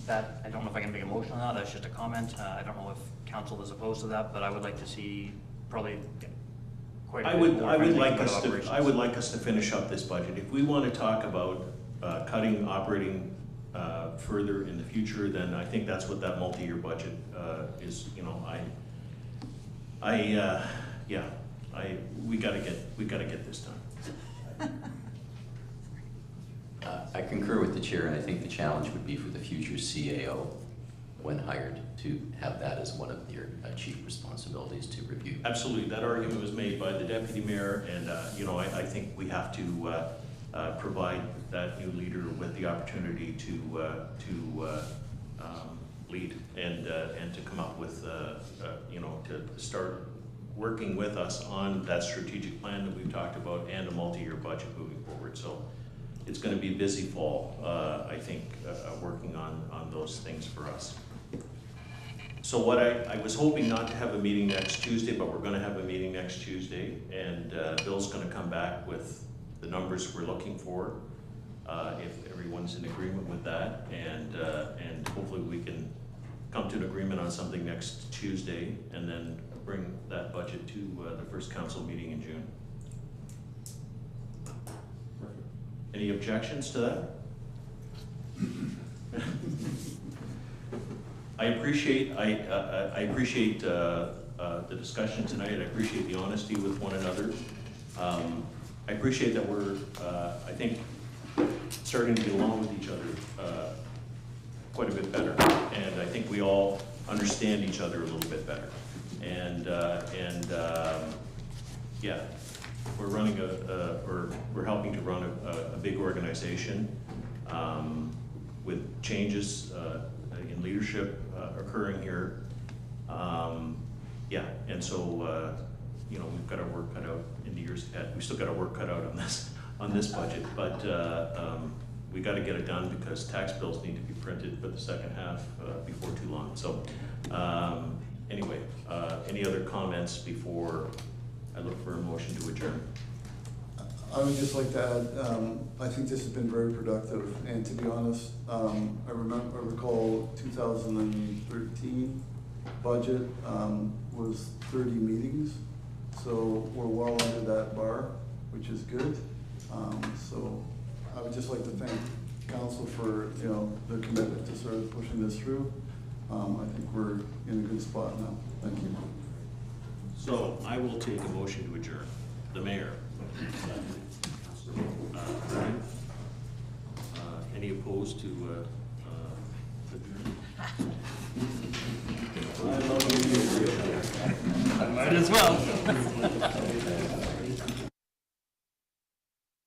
That, I don't know if I can make a motion on that, that's just a comment. I don't know if council is opposed to that, but I would like to see probably quite a bit more. I would like us to finish up this budget. If we want to talk about cutting operating further in the future, then I think that's what that multi-year budget is. You know, we gotta get this done. I concur with the chair, and I think the challenge would be for the future CAO, when hired, to have that as one of their chief responsibilities to review. Absolutely, that argument was made by the deputy mayor, and you know, I think we have to provide that new leader with the opportunity to lead and to come up with you know, to start working with us on that strategic plan that we've talked about and a multi-year budget moving forward. So it's going to be a busy fall, I think, working on those things for us. So what I was hoping not to have a meeting next Tuesday, but we're going to have a meeting next Tuesday, and Bill's going to come back with the numbers we're looking for, if everyone's in agreement with that, and hopefully we can come to an agreement on something next Tuesday, and then bring that budget to the first council meeting in June. Any objections to that? I appreciate the discussion tonight. I appreciate the honesty with one another. I appreciate that we're, I think, starting to get along with each other quite a bit better, and I think we all understand each other a little bit better. And yeah, we're running we're helping to run a big organization with changes in leadership occurring here. Yeah, and so you know, we've got our work cut out in the years ahead. We still got our work cut out on this budget, but we got to get it done because tax bills need to be printed for the second half before too long. So anyway, any other comments before I look for a motion to adjourn? I would just like to add, I think this has been very productive, and to be honest, I recall 2013 budget, was 30 meetings, so we're well under that bar, which is good. So I would just like to thank council for, you know, their commitment to sort of pushing this through. I think we're in a good spot now. Thank you. So I will take a motion to adjourn. The mayor. Brian? Any opposed to adjourn? I might as well.